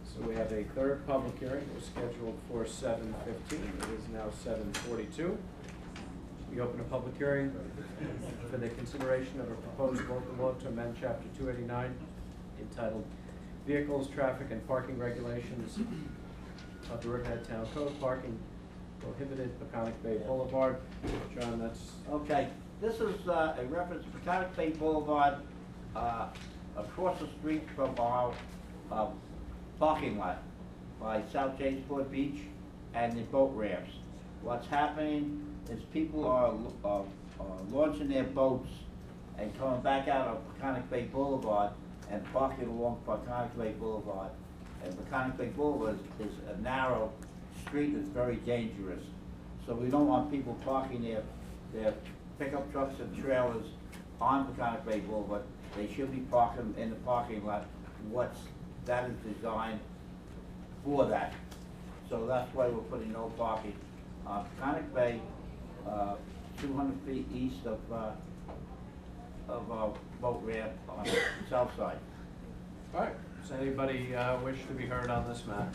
So we have a third public hearing. It was scheduled for 7:15. It is now 7:42. We open a public hearing for the consideration of a proposed local law to amend Chapter 289 entitled Vehicles, Traffic, and Parking Regulations of the Riverhead Town Code, Parking Prohibited, Peconic Bay Boulevard. John, that's...
Okay, this is a reference to Peconic Bay Boulevard, across the street from our parking lot by South Jamesport Beach and the boat ramps. What's happening is people are launching their boats and coming back out of Peconic Bay Boulevard and parking along Peconic Bay Boulevard. And Peconic Bay Boulevard is a narrow street that's very dangerous. So we don't want people parking their pickup trucks and trailers on Peconic Bay Boulevard. They should be parking in the parking lot. That is designed for that. So that's why we're putting no parking. Peconic Bay, 200 feet east of our boat ramp on the south side.
All right, does anybody wish to be heard on this matter?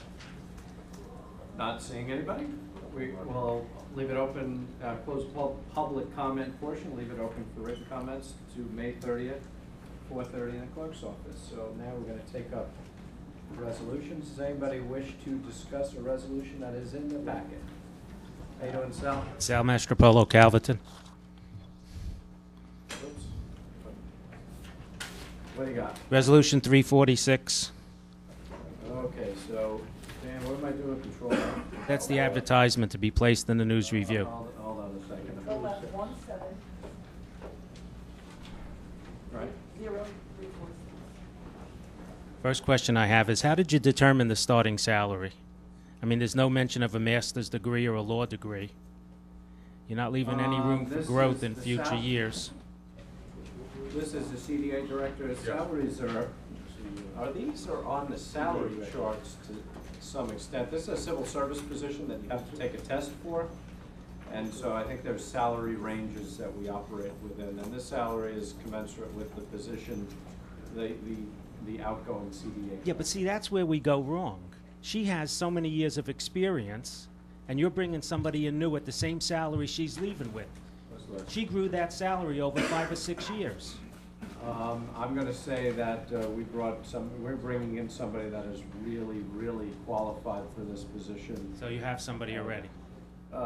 Not seeing anybody? We will leave it open, close public comment portion, leave it open for written comments to May 30th, 4:30 in the clerk's office. So now we're going to take up resolutions. Does anybody wish to discuss a resolution that is in the packet? How you doing, Sal?
Sal Mastropolo, Calverton.
Oops. What do you got?
Resolution 346.
Okay, so, Dan, what am I doing with control now?
That's the advertisement to be placed in the News Review.
Hold on a second.
Go left 17
Right.
0346.
First question I have is, how did you determine the starting salary? I mean, there's no mention of a master's degree or a law degree. You're not leaving any room for
This
growth
is
in
the
future years.
This is the CDA director. Salaries are these are on the salary charts to some extent. This is a civil service position that you have to take a test for. And so I think there's salary ranges that we operate within. And this salary is commensurate with the position, the outgoing CDA.
Yeah, but see, that's where we go wrong. She has so many years of experience, and you're bringing somebody in new at the same salary she's leaving with. She grew that salary over 5 or 6 years.
I'm going to say that we're bringing in somebody that is really, really qualified for this position.
So you have somebody already.
We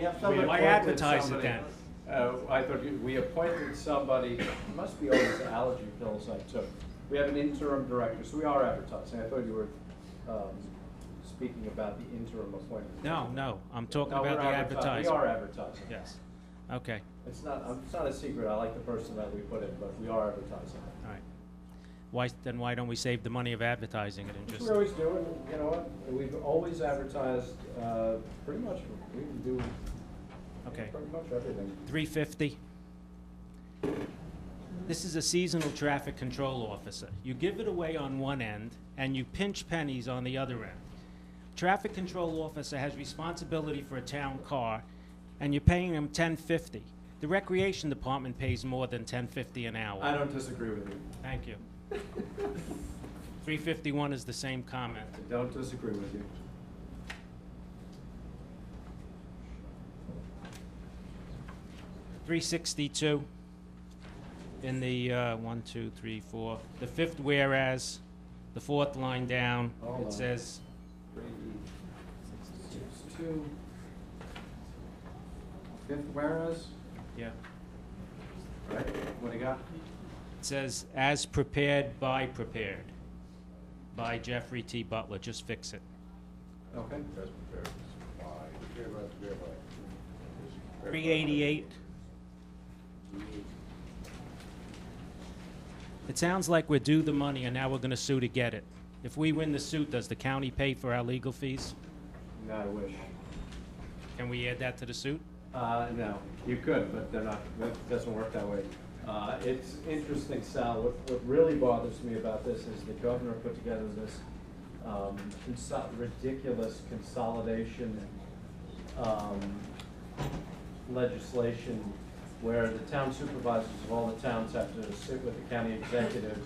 have somebody.
Why advertise it then?
I thought we appointed somebody. It must be all these allergy pills I took. We have an interim director, so we are advertising. I thought you were speaking about the interim appointment.
No, I'm talking about the advertising.
We are advertising.
Yes. Okay.
It's not a secret. I like the person that we put in, but we are advertising.
All right. Why don't we save the money of advertising it and just?
We always do, and you know what? We've always advertised pretty much. We do.
Okay.
Pretty much everything.
$350. This is a seasonal traffic control officer. You give it away on one end, and you pinch pennies on the other end. Traffic control officer has responsibility for a town car, and you're paying him $10.50. The recreation department pays more than $10.50 an hour.
I don't disagree with you.
Thank you. 351 is the same comment.
I don't disagree with you.
$362 in the 1, 2, 3, 4. The fifth whereas, the fourth line down, it says
362. Fifth whereas?
Yeah.
Right. What do you got?
It says as prepared by Jeffrey T. Butler. Just fix it.
Okay.
388. It sounds like we're due the money and now we're going to sue to get it. If we win the suit, does the county pay for our legal fees?
No, I wish.
Can we add that to the suit?
No, you could, but they're not. It doesn't work that way. It's interesting, Sal. What really bothers me about this is the governor put together this ridiculous consolidation legislation where the town supervisors of all the towns have to sit with the county executive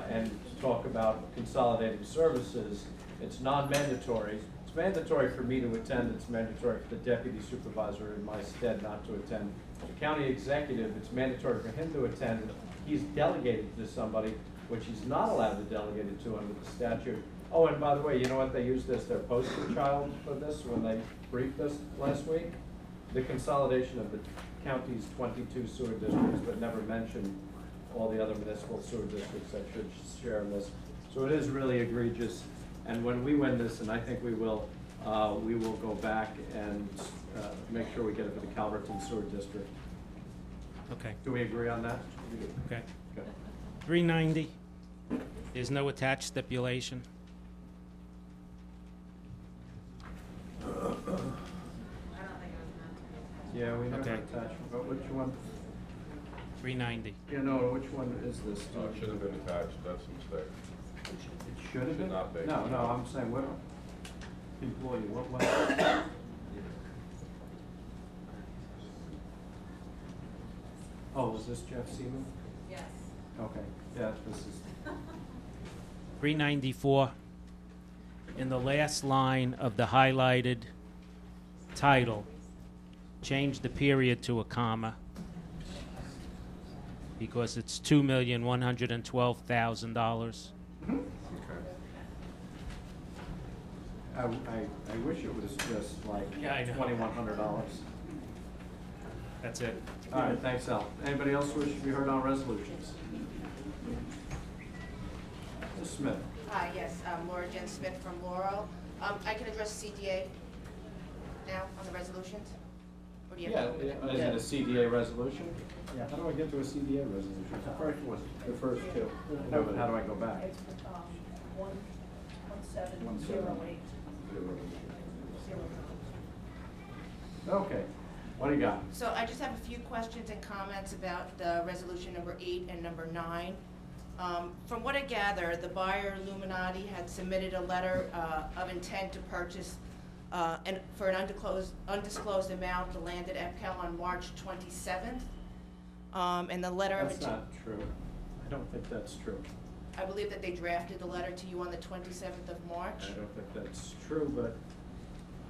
and talk about consolidating services. It's non-mandatory. It's mandatory for me to attend. It's mandatory for the deputy supervisor in my stead not to attend. The county executive, it's mandatory for him to attend. He's delegated to somebody, which he's not allowed to delegate it to under the statute. Oh, and by the way, you know what? They used as their poster child for this when they briefed us last week? The consolidation of the county's 22 sewer districts, but never mentioned all the other municipal sewer districts that should share in this. So it is really egregious. And when we win this, and I think we will go back and make sure we get it for the Calverton Sewer District.
Okay.
Do we agree on that?
Okay.
Good.
390. There's no attached stipulation.
Yeah, we never
Okay.
attached. But which one?
390.
You know, which one is this?
No, it should have been attached, that's a mistake.
It should have
Should
been?
not be.
No, I'm saying what employee, what? Oh, was this Jeff Seaman?
Yes.
Okay, yeah, this is.
394. In the last line of the highlighted title, change the period to a comma because it's $2,112,000.
I wish it was just like
Yeah, I know.
$2,100.
That's it.
All right, thanks, Al. Anybody else wish to be heard on resolutions? Ms. Smith.
Hi, yes, Laura Jen Smith from Laurel. I can address CDA now on the resolutions? Or do you have to open it?
Is it a CDA resolution? Yeah. How do I get to a CDA resolution? The first one. The first two. No, but how do I go back?
It's 1708.
Okay. What do you got?
So I just have a few questions and comments about the resolution number 8 and number 9. From what I gather, the buyer, Illuminati, had submitted a letter of intent to purchase for an undisclosed amount the land at Epcal on March 27th. And the letter of
That's
intent.
not true. I don't think that's true.
I believe that they drafted the letter to you on the 27th of March.
I don't think that's true, but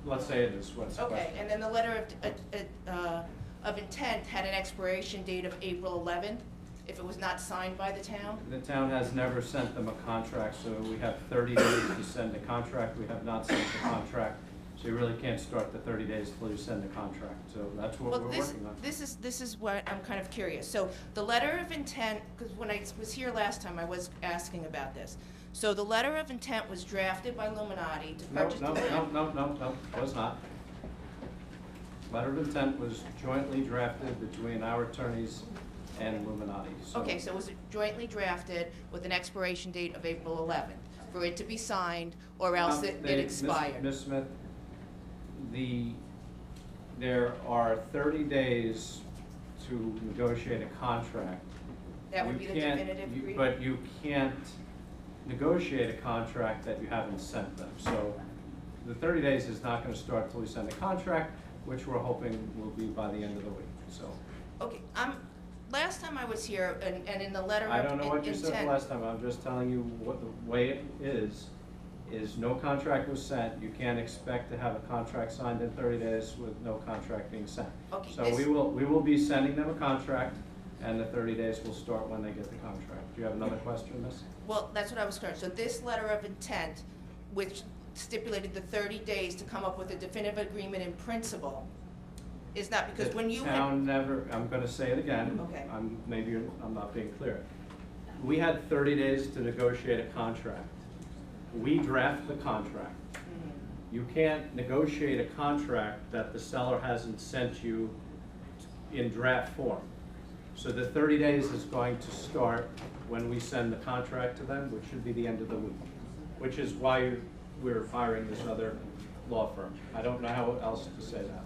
let's say it is. What's the
Okay,
question?
and then the letter of intent had an expiration date of April 11th, if it was not signed by the town.
The town has never sent them a contract, so we have 30 days to send a contract. We have not sent the contract, so you really can't start the 30 days until you send the contract. So that's what we're working on.
This is what I'm kind of curious. So the letter of intent, because when I was here last time, I was asking about this. So the letter of intent was drafted by Illuminati to purchase the land.
No, it was not. Letter of intent was jointly drafted between our attorneys and Illuminati. So
Okay, so it was jointly drafted with an expiration date of April 11th for it to be signed, or else it expired.
Ms. Smith, there are 30 days to negotiate a contract.
That would
You
be the
can't-
definitive agreement?
But you can't negotiate a contract that you haven't sent them. So the 30 days is not going to start until we send the contract, which we're hoping will be by the end of the week. So
Okay, last time I was here, and in the letter of
I
intent.
don't know what you said the last time. I'm just telling you what the way it is no contract was sent. You can't expect to have a contract signed in 30 days with no contract being sent.
Okay,
So we will be sending them a contract, and the 30 days will start when they get the contract. Do you have another question, Miss?
Well, that's what I was concerned. So this letter of intent, which stipulated the 30 days to come up with a definitive agreement in principle, is not because when you
The town never, I'm gonna say it again.
Okay.
I'm not being clear. We had 30 days to negotiate a contract. We draft the contract. You can't negotiate a contract that the seller hasn't sent you in draft form. So the 30 days is going to start when we send the contract to them, which should be the end of the week, which is why we're hiring this other law firm. I don't know how else to say that.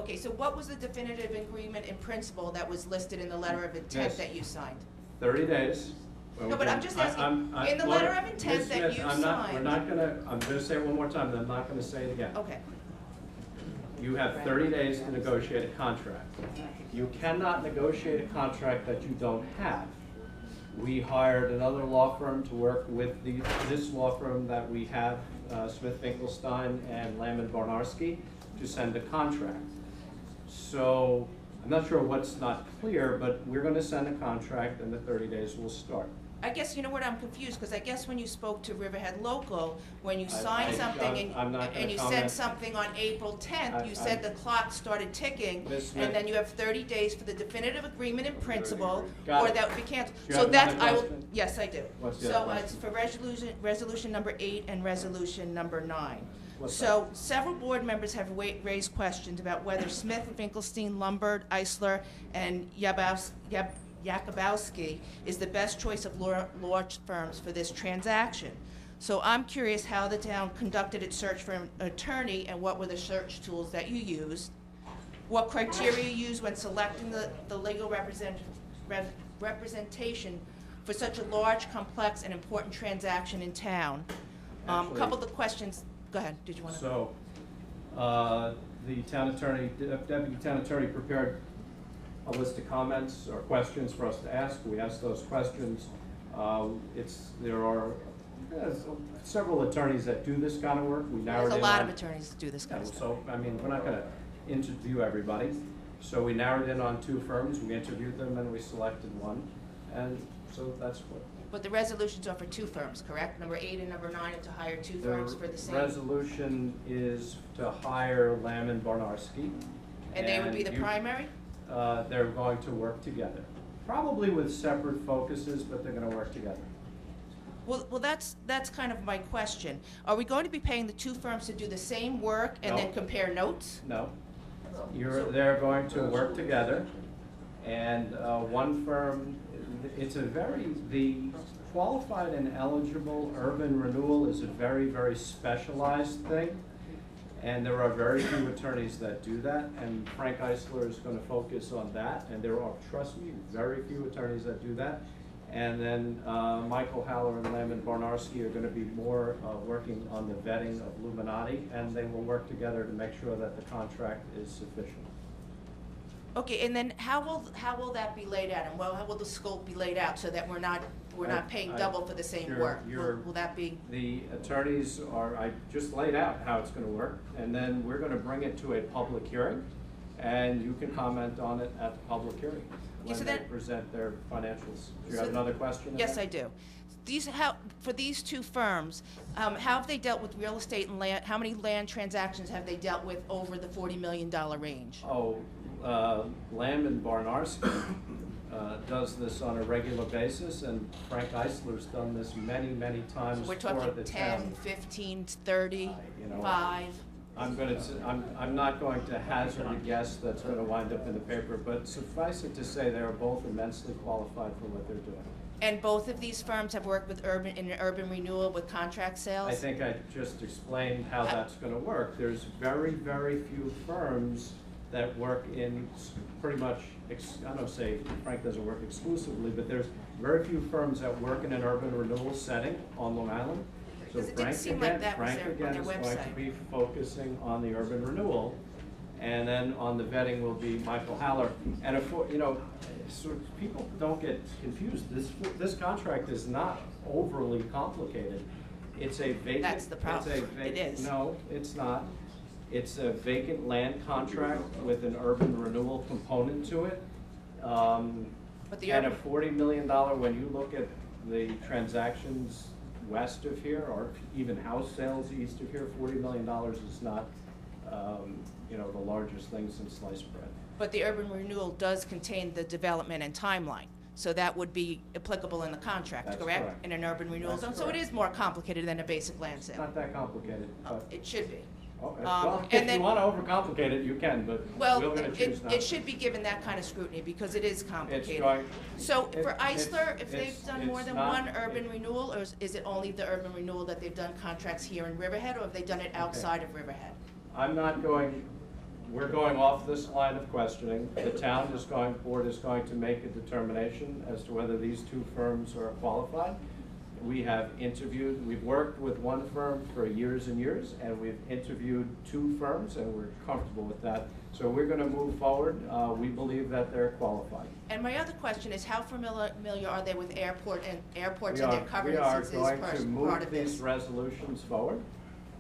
Okay, so what was the definitive agreement in principle that was listed in the letter of intent
Yes.
that you signed?
30 days.
No, but I'm just asking, in the letter of intent that you
We're
signed.
not gonna, I'm gonna say it one more time, and I'm not gonna say it again.
Okay,
You have 30 days to negotiate a contract. You cannot negotiate a contract that you don't have. We hired another law firm to work with this law firm that we have, Smith Finkelstein and Lamb Barnarski, to send a contract. So I'm not sure what's not clear, but we're gonna send a contract and the 30 days will start.
I guess, you know what, I'm confused, because I guess when you spoke to Riverhead Local, when you
I-
signed something
I'm not gonna
and you
comment.
sent something on April 10th, you said the clock started ticking,
Ms. Smith.
and then you have 30 days for the definitive agreement in principle,
Got
or
it.
that would be canceled.
Do you
So
have
that's,
another
I will,
question?
yes, I do.
What's the
So
other
it's for resolution number 8 and resolution number 9.
What's
So several board members have raised questions about whether Smith, Finkelstein, Lombard, Eisler, and Yakubowski is the best choice of law firms for this transaction. So I'm curious how the town conducted its search for an attorney, and what were the search tools that you used? What criteria you used when selecting the legal representation for such a large, complex, and important transaction in town?
Actually-
Couple of the questions, go ahead, did you want to?
So, the town attorney, deputy town attorney prepared a list of comments or questions for us to ask. We asked those questions. There are several attorneys that do this kind of work. We narrowed
There's
in
a lot
on-
of attorneys that do this kind of
Yeah,
stuff.
So, I mean, we're not gonna interview everybody. So we narrowed in on 2 firms, we interviewed them, and we selected one. And so that's what.
But the resolutions are for 2 firms, correct? Number 8 and number 9 are to hire 2
The
firms for the same?
resolution is to hire Lamb and Barnarski.
And they would be the
you-
primary?
They're going to work together. Probably with separate focuses, but they're gonna work together.
Well, that's kind of my question. Are we going to be paying the 2 firms to do the same work and
No.
then compare notes?
No. They're going to work together, and one firm, the qualified and eligible urban renewal is a very, very specialized thing, and there are very few attorneys that do that, and Frank Eisler is gonna focus on that, and there are, trust me, very few attorneys that do that, And then Michael Haller and Lamb and Barnarski are going to be more working on the vetting of Illuminati, and they will work together to make sure that the contract is sufficient.
Okay, and then how will that be laid out, and how will the scope be laid out so that we're not paying double for the same work? Will that be?
The attorneys I just laid out how it's going to work, and then we're going to bring it to a public hearing, and you can comment on it at the public hearing when they present their financials. Do you have another question?
Yes, I do. For these two firms, how have they dealt with real estate and land? How many land transactions have they dealt with over the $40 million range?
Lamb and Barnarski does this on a regular basis, and Frank Eisler's done this many, many times
We're
for the
talking 10,
town.
15, 30, 5.
I'm not going to hazard a guess that's going to wind up in the paper, but suffice it to say they are both immensely qualified for what they're doing.
And both of these firms have worked with urban renewal with contract sales?
I think I just explained how that's going to work. There's very, very few firms that work in pretty much, I don't say Frank doesn't work exclusively, but there's very few firms that work in an urban renewal setting on Long Island. So Frank again is going to be focusing on the urban renewal, and then on the vetting will be Michael Haller. And so people don't get confused. This contract is not overly complicated. It's a vacant.
That's the problem. It is.
No, it's not. It's a vacant land contract with an urban renewal component to it. And a $40 million, when you look at the transactions west of here, or even house sales east of here, $40 million is not, the largest thing since sliced bread.
But the urban renewal does contain the development and timeline. So that would be applicable in the contract, correct? In an urban renewal zone. So it is more complicated than a basic land sale.
Not that complicated.
It should be.
Okay. Well, if you want to overcomplicate it, you can, but we're going to choose not.
It should be given that kind of scrutiny because it is complicated. For Eisler, if they've done more than one urban renewal, or is it only the urban renewal that they've done contracts here in Riverhead, or have they done it outside of Riverhead?
We're going off this line of questioning. The town board is going to make a determination as to whether these two firms are qualified. We've worked with one firm for years and years, and we've interviewed two firms, and we're comfortable with that. So we're going to move forward. We believe that they're qualified.
And my other question is, how familiar are they with airports and their covenants?
We are going to move these resolutions forward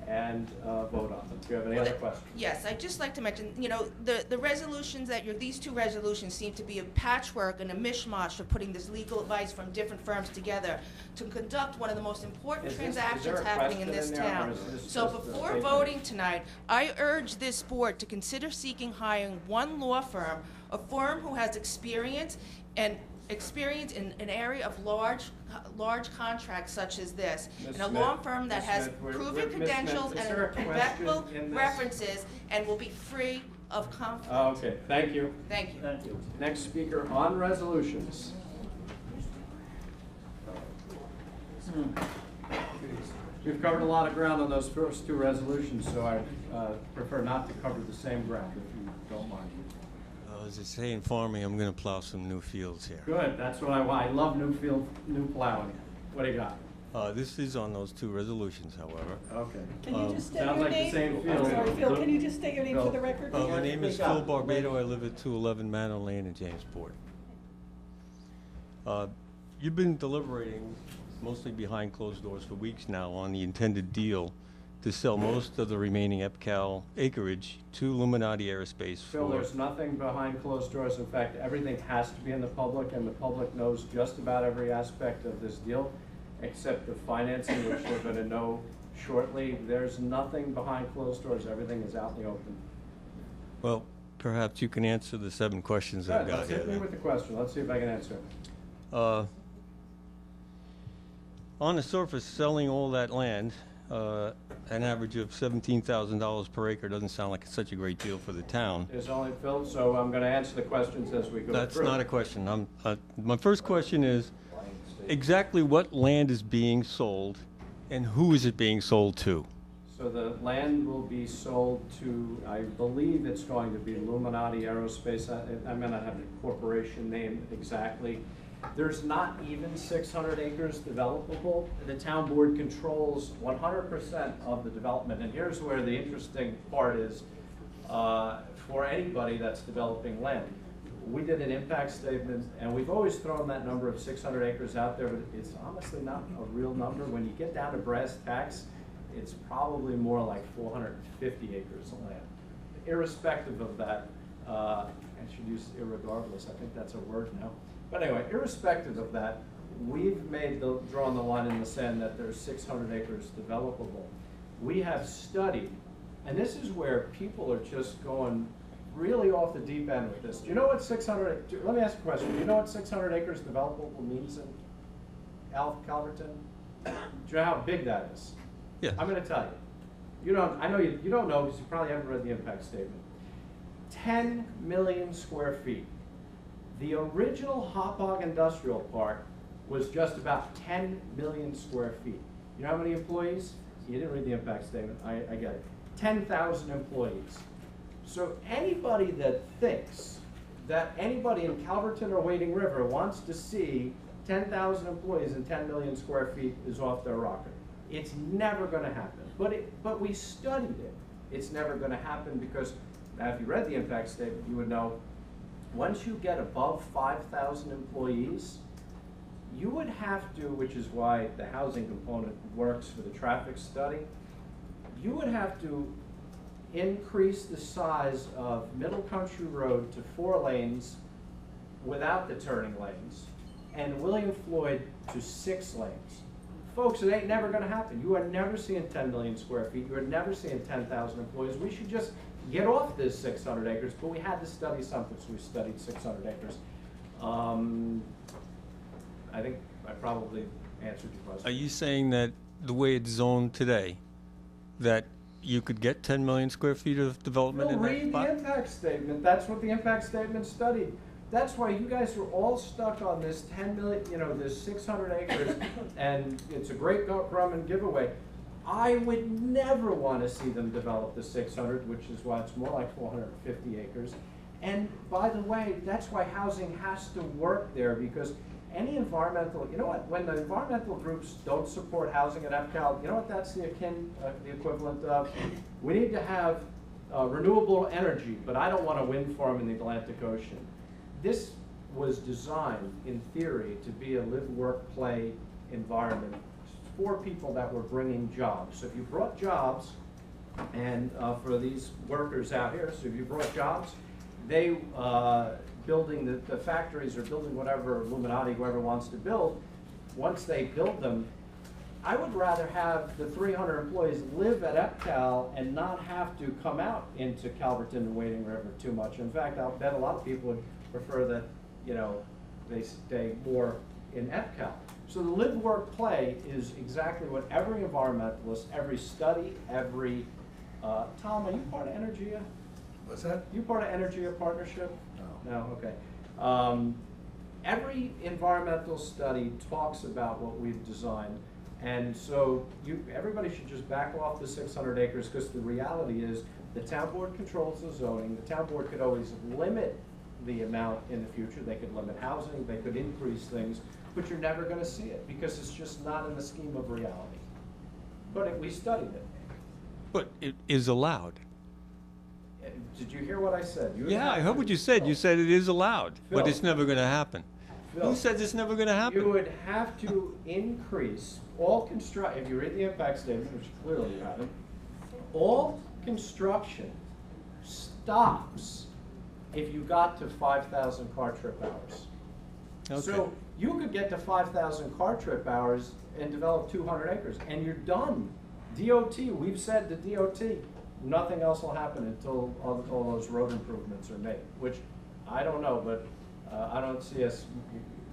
and vote on them. Do you have any other questions?
Yes, I'd just like to mention, the resolutions these two resolutions seem to be a patchwork and a mishmash of putting this legal advice from different firms together to conduct one of the most important transactions happening in this town. So before voting tonight, I urge this board to consider seeking hiring one law firm, a firm who has experience in an area of large contracts such as this, and a law firm that has proven credentials and impeccable references and will be free of conflict.
Okay, thank you.
Thank you.
Thank you. Next speaker on resolutions. We've covered a lot of ground on those first two resolutions, so I prefer not to cover the same ground, if you don't mind.
As they say in farming, I'm going to plow some new fields here.
Good, that's what I want. I love new plowing. What do you got?
This is on those two resolutions, however.
Okay.
Can you just state your
sounds like
name?
the same field.
I'm sorry, Phil, can you just state your name for the record?
My name is Phil Barbado. I live at 211 Manor Lane in Jamesport. You've been deliberating, mostly behind closed doors, for weeks now on the intended deal to sell most of the remaining EPCAL acreage to Illuminati Aerospace.
Phil, there's nothing behind closed doors. In fact, everything has to be in the public, and the public knows just about every aspect of this deal, except the financing, which we're going to know shortly. There's nothing behind closed doors. Everything is out in the open.
Well, perhaps you can answer the 7 questions I've got
let's
here.
hit me with the question. Let's see if I can answer it.
On the surface, selling all that land, an average of $17,000 per acre doesn't sound like such a great deal for the town.
There's only, Phil, so I'm going to answer the questions as we go through.
That's not a question. My first question is, exactly what land is being sold, and who is it being sold to?
So the land will be sold to, I believe it's going to be Illuminati Aerospace. I may not have the corporation name exactly. There's not even 600 acres developable. The town board controls 100% of the development. And here's where the interesting part is for anybody that's developing land. We did an impact statement, and we've always thrown that number of 600 acres out there, but it's honestly not a real number. When you get down to brass tacks, it's probably more like 450 acres of land. Irrespective of that, I should use irregardless, I think that's a word now. But anyway, irrespective of that, we've drawn the line in the sand that there's 600 acres developable. We have studied, and this is where people are just going really off the deep end with this. Do you know what 600, let me ask a question. Do you know what 600 acres developable means in Calverton? Do you know how big that is?
Yeah.
I'm going to tell you. I know you don't know because you probably haven't read the impact statement. 10 million square feet. The original Hauppauge Industrial Park was just about 10 million square feet. You know how many employees? You didn't read the impact statement. I get it. 10,000 employees. So anybody that thinks that anybody in Calverton or Wading River wants to see 10,000 employees and 10 million square feet is off their rocker. It's never going to happen. But we studied it. It's never going to happen because, now if you read the impact statement, you would know once you get above 5,000 employees, you would have to, which is why the housing component works for the traffic study, you would have to increase the size of Middle Country Road to 4 lanes without the turning lanes, and William Floyd to 6 lanes. Folks, it ain't never going to happen. You are never seeing 10 million square feet. You are never seeing 10,000 employees. We should just get off this 600 acres, but we had to study something, so we studied 600 acres. I think I probably answered your question.
Are you saying that the way it's zoned today, that you could get 10 million square feet of development in that
Read
spot?
the impact statement. That's what the impact statement studied. That's why you guys were all stuck on this 10 million, this 600 acres, and it's a great Grumman giveaway. I would never want to see them develop the 600, which is why it's more like 450 acres. And by the way, that's why housing has to work there, because any environmental, you know what, when the environmental groups don't support housing at EPCAL, you know what that's the equivalent of? We need to have renewable energy, but I don't want a wind farm in the Atlantic Ocean. This was designed, in theory, to be a live, work, play environment for people that were bringing jobs. So if you brought jobs, and for these workers out here, so if you brought jobs, they building the factories or building whatever Illuminati, whoever wants to build, once they build them, I would rather have the 300 employees live at EPCAL and not have to come out into Calverton and Wading River too much. In fact, I'll bet a lot of people would prefer that, they stay more in EPCAL. So the live, work, play is exactly what every environmentalist, every study, every, Tom, are you part of Energia?
What's that?
You part of Energia Partnership?
No.
No, okay. Every environmental study talks about what we've designed, and so everybody should just back off the 600 acres, because the reality is the town board controls the zoning. The town board could always limit the amount in the future. They could limit housing, they could increase things, but you're never going to see it because it's just not in the scheme of reality. But we studied it.
But it is allowed.
Did you hear what I said?
Yeah, I heard what you said. You said it is allowed, but
Phil.
it's never going to happen.
Phil,
Who says it's never going to happen?
You would have to increase all if you read the impact statement, which clearly you haven't, all construction stops if you got to 5,000 car trip hours.
Okay.
So you could get to 5,000 car trip hours and develop 200 acres, and you're done. DOT, we've said to DOT, nothing else will happen until all those road improvements are made, which I don't know, but I don't see us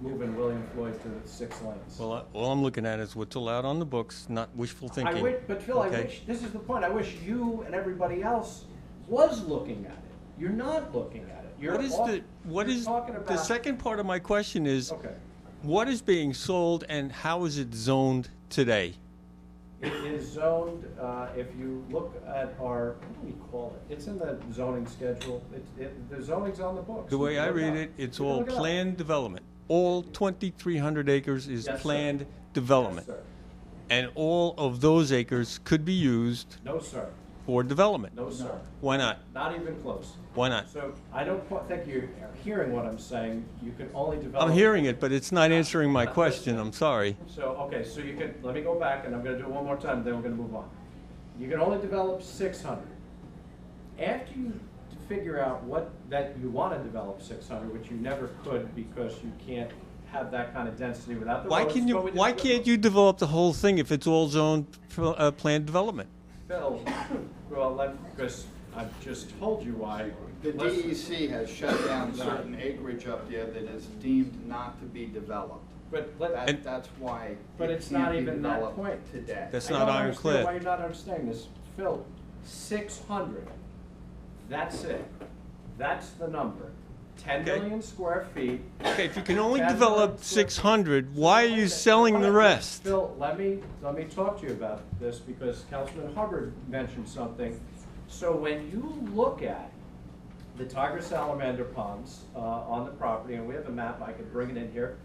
moving William Floyd to 6 lanes.
Well, all I'm looking at is what's allowed on the books, not wishful thinking.
But Phil,
Okay.
I wish, this is the point, I wish you and everybody else was looking at it. You're not looking at it. You're talking about
the second part of my question is,
okay.
what is being sold and how is it zoned today?
It is zoned, if you look at what do we call it? It's in the zoning schedule. The zoning's on the books.
The way I
Look it
read
up.
it, it's
You can
all
look it up.
planned development. all 2,300 acres is
Yes, sir.
planned development.
Yes, sir.
And all of those acres could be used
No, sir.
for development.
No, sir.
Why not?
Not even close.
Why not?
So I don't think you're hearing what I'm saying. You can only develop.
I'm hearing it, but it's not answering my question. I'm sorry.
So, okay, so you can, let me go back and I'm gonna do it one more time, then we're gonna move on. You can only develop 600. After you figure out that you wanna develop 600, which you never could because you can't have that kind of density without the
Why
roads,
can you?
but we
Why
did-
can't you develop the whole thing if it's all zoned for planned development?
Phil, well, because I've just told you why.
The
Listen.
DEC has shut down certain acreage up there that is deemed not to be developed.
But
That's why
But
it
it's
can't
not
be
even that
developed
point.
today.
That's
I
not
don't understand
ironclad.
why you're not understanding this. Phil, 600, that's it. That's the number. 10
Okay.
million square feet.
Okay, if you can only
10
develop
million square
600, why are you selling the rest?
Phil, let me talk to you about this because Councilman Hubbard mentioned something. So when you look at the tiger salamander ponds on the property, and we have a map, I could bring it in here.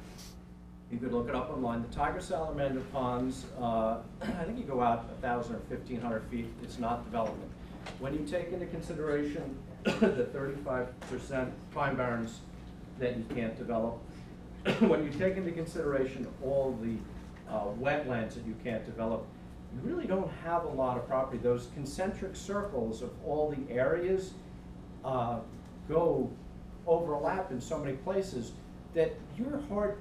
You could look it up online. The tiger salamander ponds, I think you go out 1,000 or 1,500 feet. It's not development. When you take into consideration the 35% pine barrens that you can't develop, when you take into consideration all the wetlands that you can't develop, you really don't have a lot of property. Those concentric circles of all the areas overlap in so many places that you're hard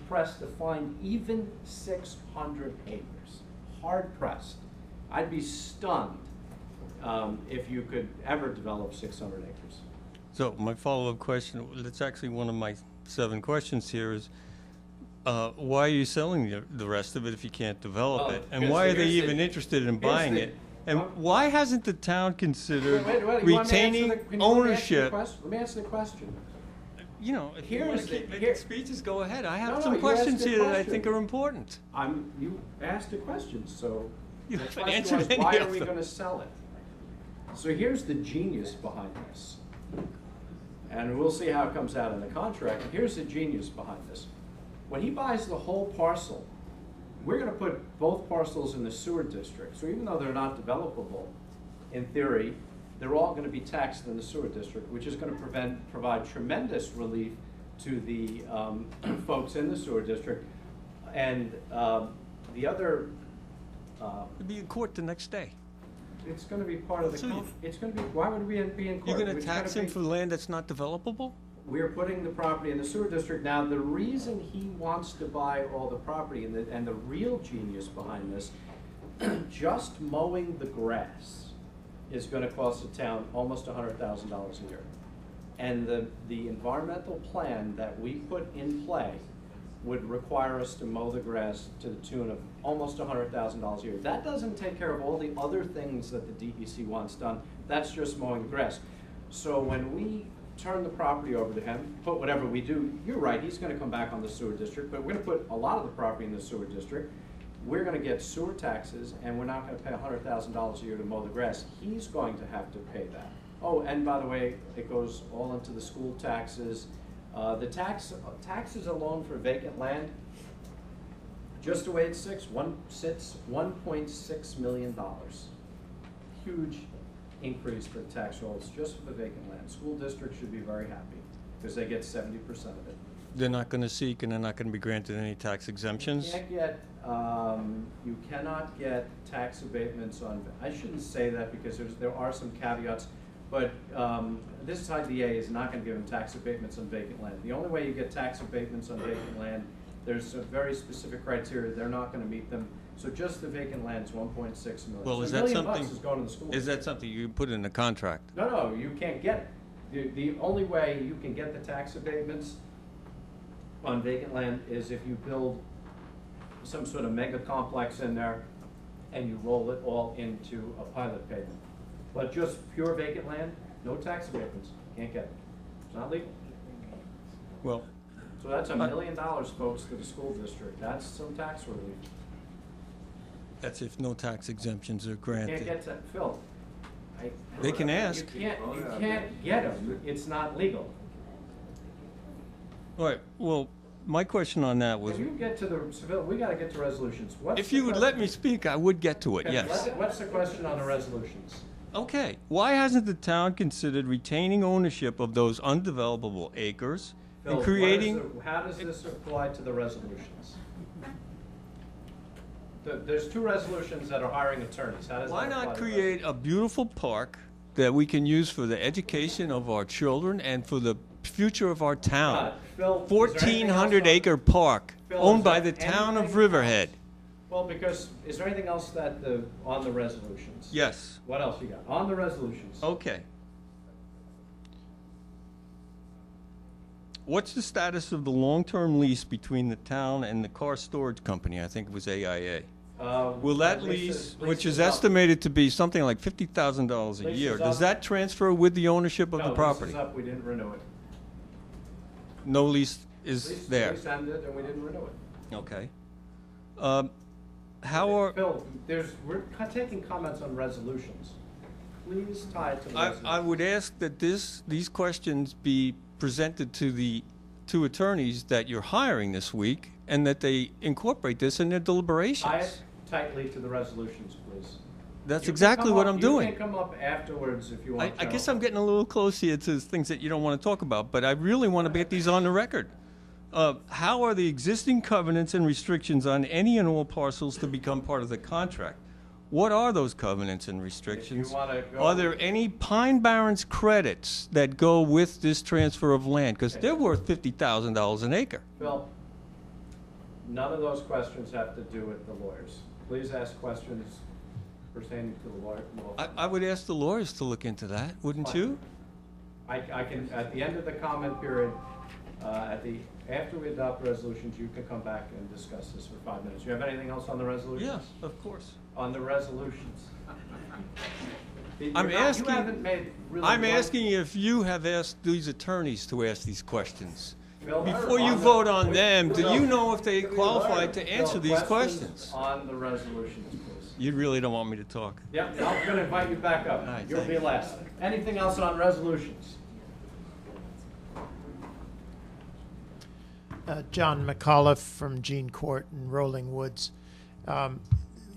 pressed to find even 600 acres. Hard pressed. I'd be stunned if you could ever develop 600 acres.
So my follow-up question, that's actually one of my 7 questions here is, why are you selling the rest of it if you can't develop
Well,
it? And
because
why are they
here's the-
even interested in
here's
buying
the-
it? And why hasn't the town considered
Wait, you want me to answer
retaining
can you let me answer the
ownership?
question? Let me answer the question.
You know, if you want
Here's
to keep
the-
making
here-
speeches, go ahead. I
No,
have
no,
some
you
questions
asked a
here that I
question.
think are important.
You asked a question, so
You
the
haven't
question
answered
was,
any
why
of
are we
them.
going to sell it? So here's the genius behind this. And we'll see how it comes out in the contract. Here's the genius behind this. When he buys the whole parcel, we're going to put both parcels in the sewer district. So even though they're not developable, in theory, they're all going to be taxed in the sewer district, which is going to provide tremendous relief to the folks in the sewer district. And the other,
You'd be in court the next day.
it's going to be part of the,
So
it's going to be, why would we be in court?
You're going to
It's
tax
gonna
him
be-
for land that's not developable?
We're putting the property in the sewer district. Now, the reason he wants to buy all the property and the real genius behind this, just mowing the grass is going to cost the town almost $100,000 a year. And the environmental plan that we put in play would require us to mow the grass to the tune of almost $100,000 a year. That doesn't take care of all the other things that the DEC wants done. That's just mowing the grass. So when we turn the property over to him, put whatever we do, you're right, he's going to come back on the sewer district, but we're going to put a lot of the property in the sewer district. We're going to get sewer taxes, and we're not going to pay $100,000 a year to mow the grass. He's going to have to pay that. Oh, and by the way, it goes all into the school taxes. The taxes alone for vacant land, just the way it sits, $1.6 million. Huge increase for tax rolls just for the vacant land. School districts should be very happy because they get 70% of it.
They're not going to seek and they're not going to be granted any tax exemptions?
You cannot get tax abatements on, I shouldn't say that because there are some caveats, but this IDA is not going to give them tax abatements on vacant land. The only way you get tax abatements on vacant land, there's a very specific criteria. They're not going to meet them. So just the vacant land is 1.6 million.
Well,
So
is
$1
that
million
something?
bucks is going to the school.
Is that something you put in the contract?
No, you can't get it. The only way you can get the tax abatements on vacant land is if you build some sort of mega complex in there and you roll it all into a pilot payment. But just pure vacant land, no tax abatements, can't get it. It's not legal.
Well,
So that's $1 million, folks, to the school district. That's some tax relief.
that's if no tax exemptions are
You can't
granted.
get that, Phil.
They can ask.
You can't get them. It's not legal.
All right, well, My question on that was,
Can you get to the civil, we gotta get to resolutions. What's
if
the
you would let
question?
me speak, I would get to it,
Okay,
yes.
What's the question on the resolutions?
Okay, why hasn't the town considered retaining ownership of those undevelopable acres
Phil,
and
what is
creating?
how does this apply to the resolutions? There's two resolutions that are hiring attorneys. How does
Why
that apply
not
to
create a beautiful park that we can use for the education of our children and for the future of our town?
Phil, is there anything else
1,400-acre park
Phil,
owned
is
by
there
the town of
anything
Riverhead.
Well, because, is there anything else that on the resolutions?
Yes.
What else you got? On the resolutions?
Okay. What's the status of the long-term lease between the town and the car storage company? I think it was AIA. Will that lease, which is estimated to be something like $50,000 a
Lease
year,
is
does
up.
that transfer with the ownership of the
No,
property?
lease is up, we didn't renew it.
No lease is there.
Lease ended and we didn't renew it.
Okay. How are,
Phil, we're taking comments on resolutions. Please tie it to the
I
resolution.
would ask that these questions be presented to the two attorneys that you're hiring this week, and that they incorporate this in their
Tie
deliberations.
it tightly to the resolutions, please.
That's
You can
exactly
come
what
up-
I'm doing.
You can come up afterwards if you want to.
I guess I'm getting a little close here to things that you don't want to talk about, but I really want to get these on the record. How are the existing covenants and restrictions on any and all parcels to become part of the contract? What are those covenants and restrictions?
wanna go-
Are there any Pine Barrens credits that go with this transfer of land? Because they're worth $50,000 an acre.
Phil, none of those questions have to do with the lawyers. Please ask questions pertaining to the law.
I would ask the lawyers to look into that, wouldn't you?
I can, at the end of the comment period, after we adopt resolutions, you can come back and discuss this for 5 minutes. You have anything else on the resolutions?
Yes, of course.
On the resolutions.
I'm asking.
You haven't made really
I'm
one-
asking if you have asked these attorneys to ask these questions.
Phil,
Before you
on the-
vote on them, do
Phil,
you know if they qualify to
Phil,
answer these questions?
On the resolutions, please.
You really don't want me to talk?
Yep, I'm gonna invite you back up.
All right,
You'll be
thanks.
last. Anything else on resolutions?
John McAuliffe from Jean Court in Rolling Woods.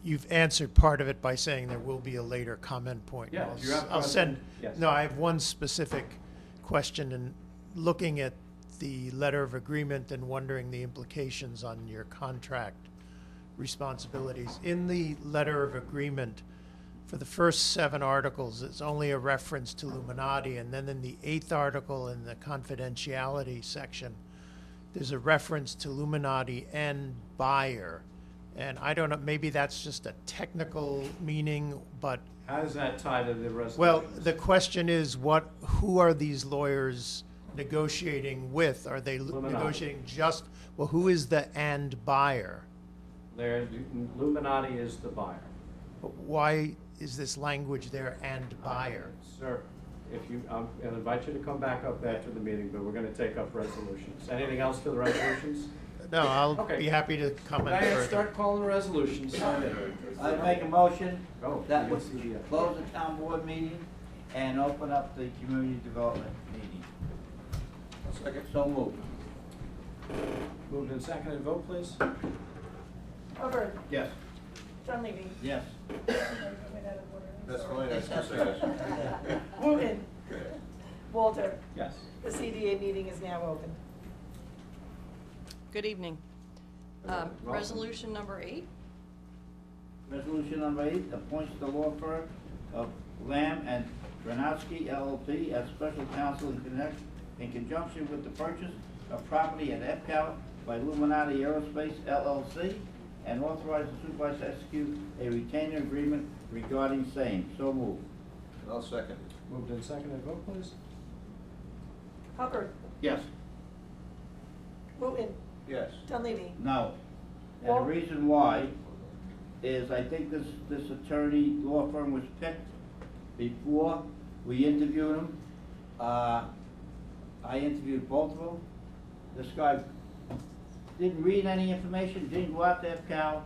You've answered part of it by saying there will be a later comment point.
Yeah, if you have
I'll send,
questions, yes.
no, I have one specific question, and looking at the letter of agreement and wondering the implications on your contract responsibilities. In the letter of agreement, for the first 7 articles, it's only a reference to Illuminati, and then in the 8th article in the confidentiality section, there's a reference to Illuminati and buyer. And I don't know, maybe that's just a technical meaning, but,
How does that tie to the resolution?
well, the question is, who are these lawyers negotiating with? Are they
Illuminati.
negotiating just, well, who is the and buyer?
Illuminati is the buyer.
Why is this language there, and buyer?
Sir, I'll invite you to come back up after the meeting, but we're gonna take up resolutions. Anything else for the resolutions?
No, I'll
Okay.
be happy to comment
Diane,
further.
start calling the resolutions.
I make a motion
Go.
that we close the town board meeting and open up the community development meeting.
Second.
So moved.
Moved and seconded, vote please.
Hubbard,
Yes.
John Levy.
Yes.
That's fine, that's consent.
Wooten. Walter.
Yes.
The CDA meeting is now open.
Good evening. Resolution number 8.
Resolution number 8 appoints the law firm of Lamb and Granowski LLP as special counsel in conjunction with the purchase of property at EPCAL by Illuminati Aerospace LLC, and authorize the supervisor to execute a retainer agreement regarding same. So moved.
I'll second.
Moved and seconded, vote please.
Hubbard,
Yes.
Wooten,
Yes.
John Levy.
No. And
Well-
the reason why is I think this attorney law firm was picked before we interviewed him. I interviewed both of them. This guy didn't read any information, didn't go out to EPCAL.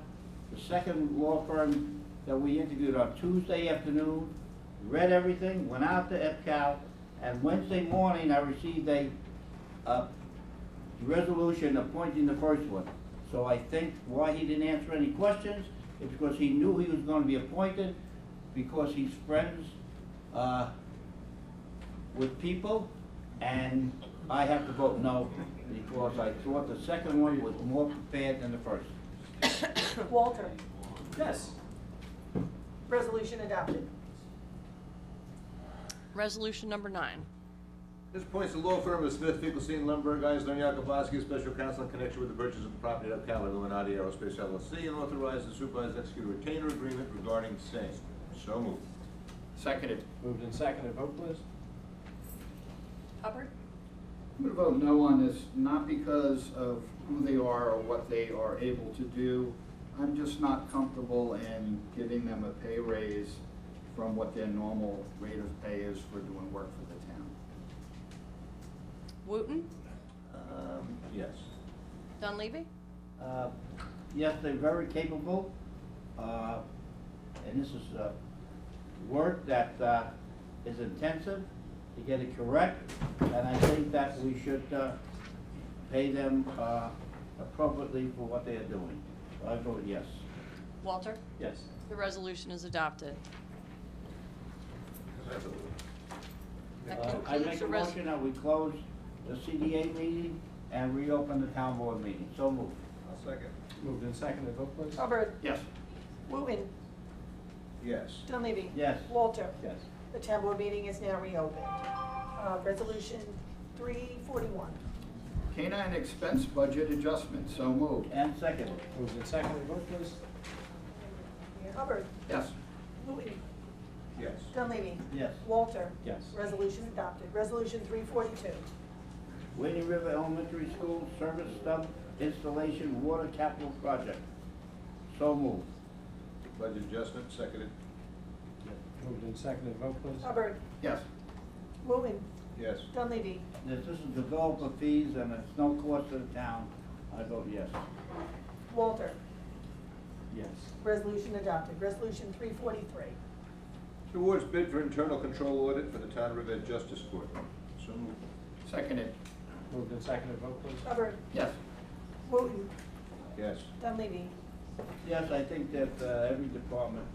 The second law firm that we interviewed on Tuesday afternoon read everything, went out to EPCAL, and Wednesday morning I received a the resolution appointing the first one. So I think why he didn't answer any questions is because he knew he was going to be appointed, because he's friends with people, and I have to vote no because I thought the second one was more prepared than the first.
Walter,
Yes.
resolution adopted.
Resolution number 9.
This appoints the law firm of Smith, Finkelstein, Lumberg, Eisner, Yakubowski, as special counsel in connection with the purchase of the property of Cal Illuminati Aerospace LLC, and authorize the supervisor to execute a retainer agreement regarding same. So moved.
Seconded.
Moved and seconded. Vote, please.
Hubbard?
I'm going to vote no on this, not because of who they are or what they are able to do. I'm just not comfortable in giving them a pay raise from what their normal rate of pay is for doing work for the town.
Wooten?
Yes.
Dunleavy?
Yes, they're very capable, and this is work that is intensive to get it correct, and I think that we should pay them appropriately for what they are doing. So I vote yes.
Walter?
Yes.
The resolution is adopted. That
I
concludes
make
the
a
res-
motion that we close the CDA meeting and reopen the town board meeting. So moved.
I'll second.
Moved and seconded. Vote, please.
Hubbard,
Yes.
Wooten,
Yes.
Dunleavy.
Yes.
Walter.
Yes.
The town board meeting is now reopened. Resolution 341.
Canine expense budget adjustment. So moved.
And seconded.
Moved and seconded. Vote, please.
Hubbard,
Yes.
Wooten,
Yes.
Dunleavy.
Yes.
Walter.
Yes.
Resolution adopted. Resolution 342.
Wading River Elementary School Service Stub Installation Water Capital Project. So moved.
Budget adjustment, seconded.
Moved and seconded. Vote, please.
Hubbard,
Yes.
Wooten,
Yes.
Dunleavy.
This is developer fees and it's no cost to the town. I vote yes.
Walter.
Yes.
Resolution adopted. Resolution 343.
Awards bid for internal control audit for the town of Riverhead Justice Court. So moved.
Seconded.
Moved and seconded. Vote, please.
Hubbard,
Yes.
Wooten,
Yes.
Dunleavy.
Yes, I think that every department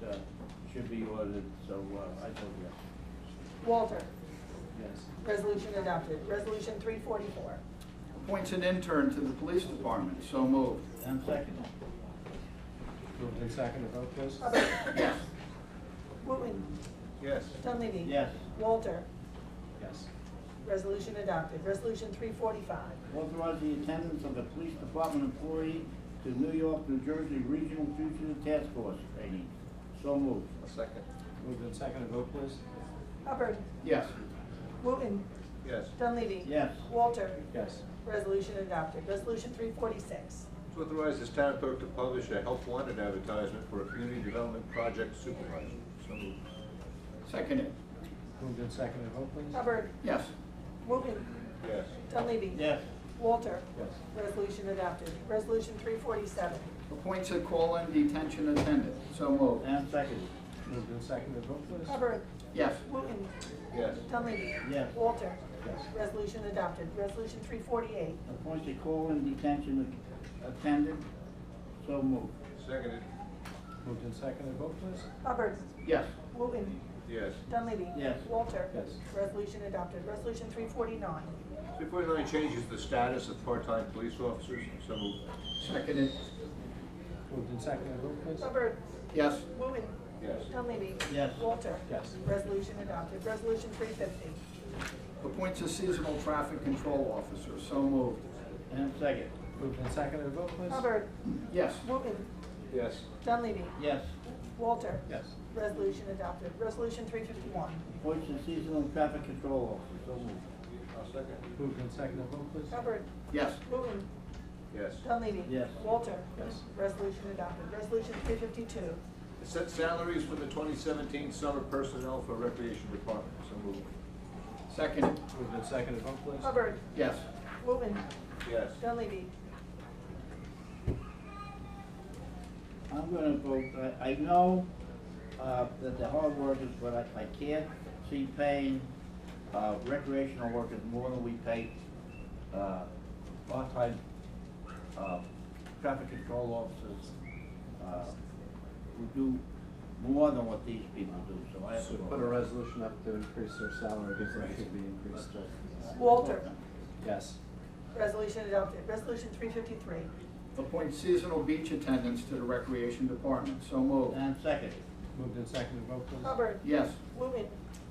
should be audited, so I vote yes.
Walter.
Yes.
Resolution adopted. Resolution 344.
Appoints an intern to the police department. So moved.
And seconded.
Moved and seconded. Vote, please.
Hubbard,
Yes.
Wooten,
Yes.
Dunleavy.
Yes.
Walter.
Yes.
Resolution adopted. Resolution 345.
Authorize the attendance of a police department employee to New York, New Jersey Regional Fugitive Task Force training. So moved.
A second.
Moved and seconded. Vote, please.
Hubbard,
Yes.
Wooten,
Yes.
Dunleavy.
Yes.
Walter.
Yes.
Resolution adopted. Resolution 346.
To authorize this town clerk to publish a health wanted advertisement for a community development project supervisor. So moved.
Seconded.
Moved and seconded. Vote, please.
Hubbard,
Yes.
Wooten,
Yes.
Dunleavy.
Yes.
Walter.
Yes.
Resolution adopted. Resolution 347.
Appoints a call-in detention attendant. So moved.
And seconded.
Moved and seconded. Vote, please.
Hubbard,
Yes.
Wooten,
Yes.
Dunleavy.
Yes.
Walter.
Yes.
Resolution adopted. Resolution 348.
Appoints a call-in detention attendant. So moved.
Seconded.
Moved and seconded. Vote, please.
Hubbard,
Yes.
Wooten,
Yes.
Dunleavy.
Yes.
Walter.
Yes.
Resolution adopted. Resolution 349.
349 changes the status of part-time police officers. So moved.
Seconded.
Moved and seconded. Vote, please.
Hubbard,
Yes.
Wooten,
Yes.
Dunleavy.
Yes.
Walter.
Yes.
Resolution adopted. Resolution 350.
Appoints a seasonal traffic control officer. So moved.
And second.
Moved and seconded. Vote, please.
Hubbard,
Yes.
Wooten,
Yes.
Dunleavy.
Yes.
Walter.
Yes.
Resolution adopted. Resolution 351.
Appoints a seasonal traffic control officer. So moved.
I'll second.
Moved and seconded. Vote, please.
Hubbard,
Yes.
Wooten,
Yes.
Dunleavy.
Yes.
Walter.
Yes.
Resolution adopted. Resolution 352.
Set salaries for the 2017 summer personnel for recreation department. So moved.
Seconded.
Moved and seconded. Vote, please.
Hubbard,
Yes.
Wooten,
Yes.
Dunleavy.
I'm gonna vote, I know, that the hard workers, but I can't see paying, recreational workers more than we pay, part-time, traffic control officers, who do more than what these people do, so I have to.
Put a resolution up to increase their salary before it could be increased.
Walter.
Yes.
Resolution adopted. Resolution 353.
Appoint seasonal beach attendants to the Recreation Department. So moved.
And second.
Moved and seconded, vote please.
Hubbard.
Yes.
Wooten.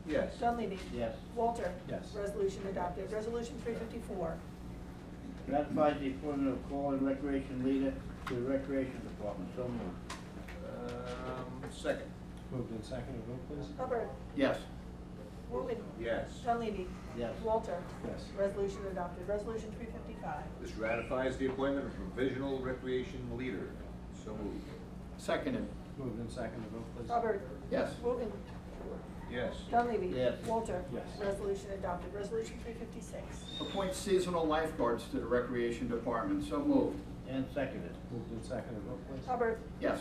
Yes.
Dunleavy.
Yes.
Walter.
Yes.
Resolution adopted. Resolution 354.
Ratifies the appointment of call-in recreation leader to the Recreation Department, so moved.
Second.
Moved and seconded, vote please.
Hubbard.
Yes.
Wooten.
Yes.
Dunleavy.
Yes.
Walter.
Yes.
Resolution adopted. Resolution 355.
This ratifies the appointment of provisional recreation leader. So moved.
Seconded.
Moved and seconded, vote please.
Hubbard.
Yes.
Wooten.
Yes.
Dunleavy.
Yes.
Walter.
Yes.
Resolution adopted. Resolution 356.
Appoint seasonal lifeguards to the Recreation Department. So moved.
And seconded.
Moved and seconded, vote please.
Hubbard.
Yes.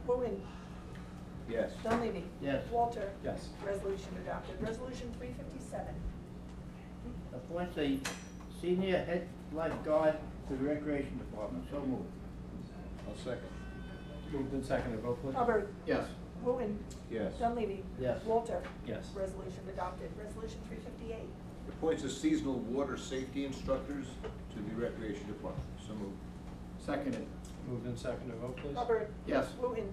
Wooten.
Yes.
Dunleavy.
Yes.
Walter.
Yes.
Resolution adopted. Resolution 357.
Appoints a senior head lifeguard to the Recreation Department, so moved.
I'll second.
Moved and seconded, vote please.
Hubbard.
Yes.
Wooten.
Yes.
Dunleavy.
Yes.
Walter.
Yes.
Resolution adopted. Resolution 358.
Appoints a seasonal water safety instructors to the Recreation Department. So moved.
Seconded.
Moved and seconded, vote please.
Hubbard.
Yes.
Wooten.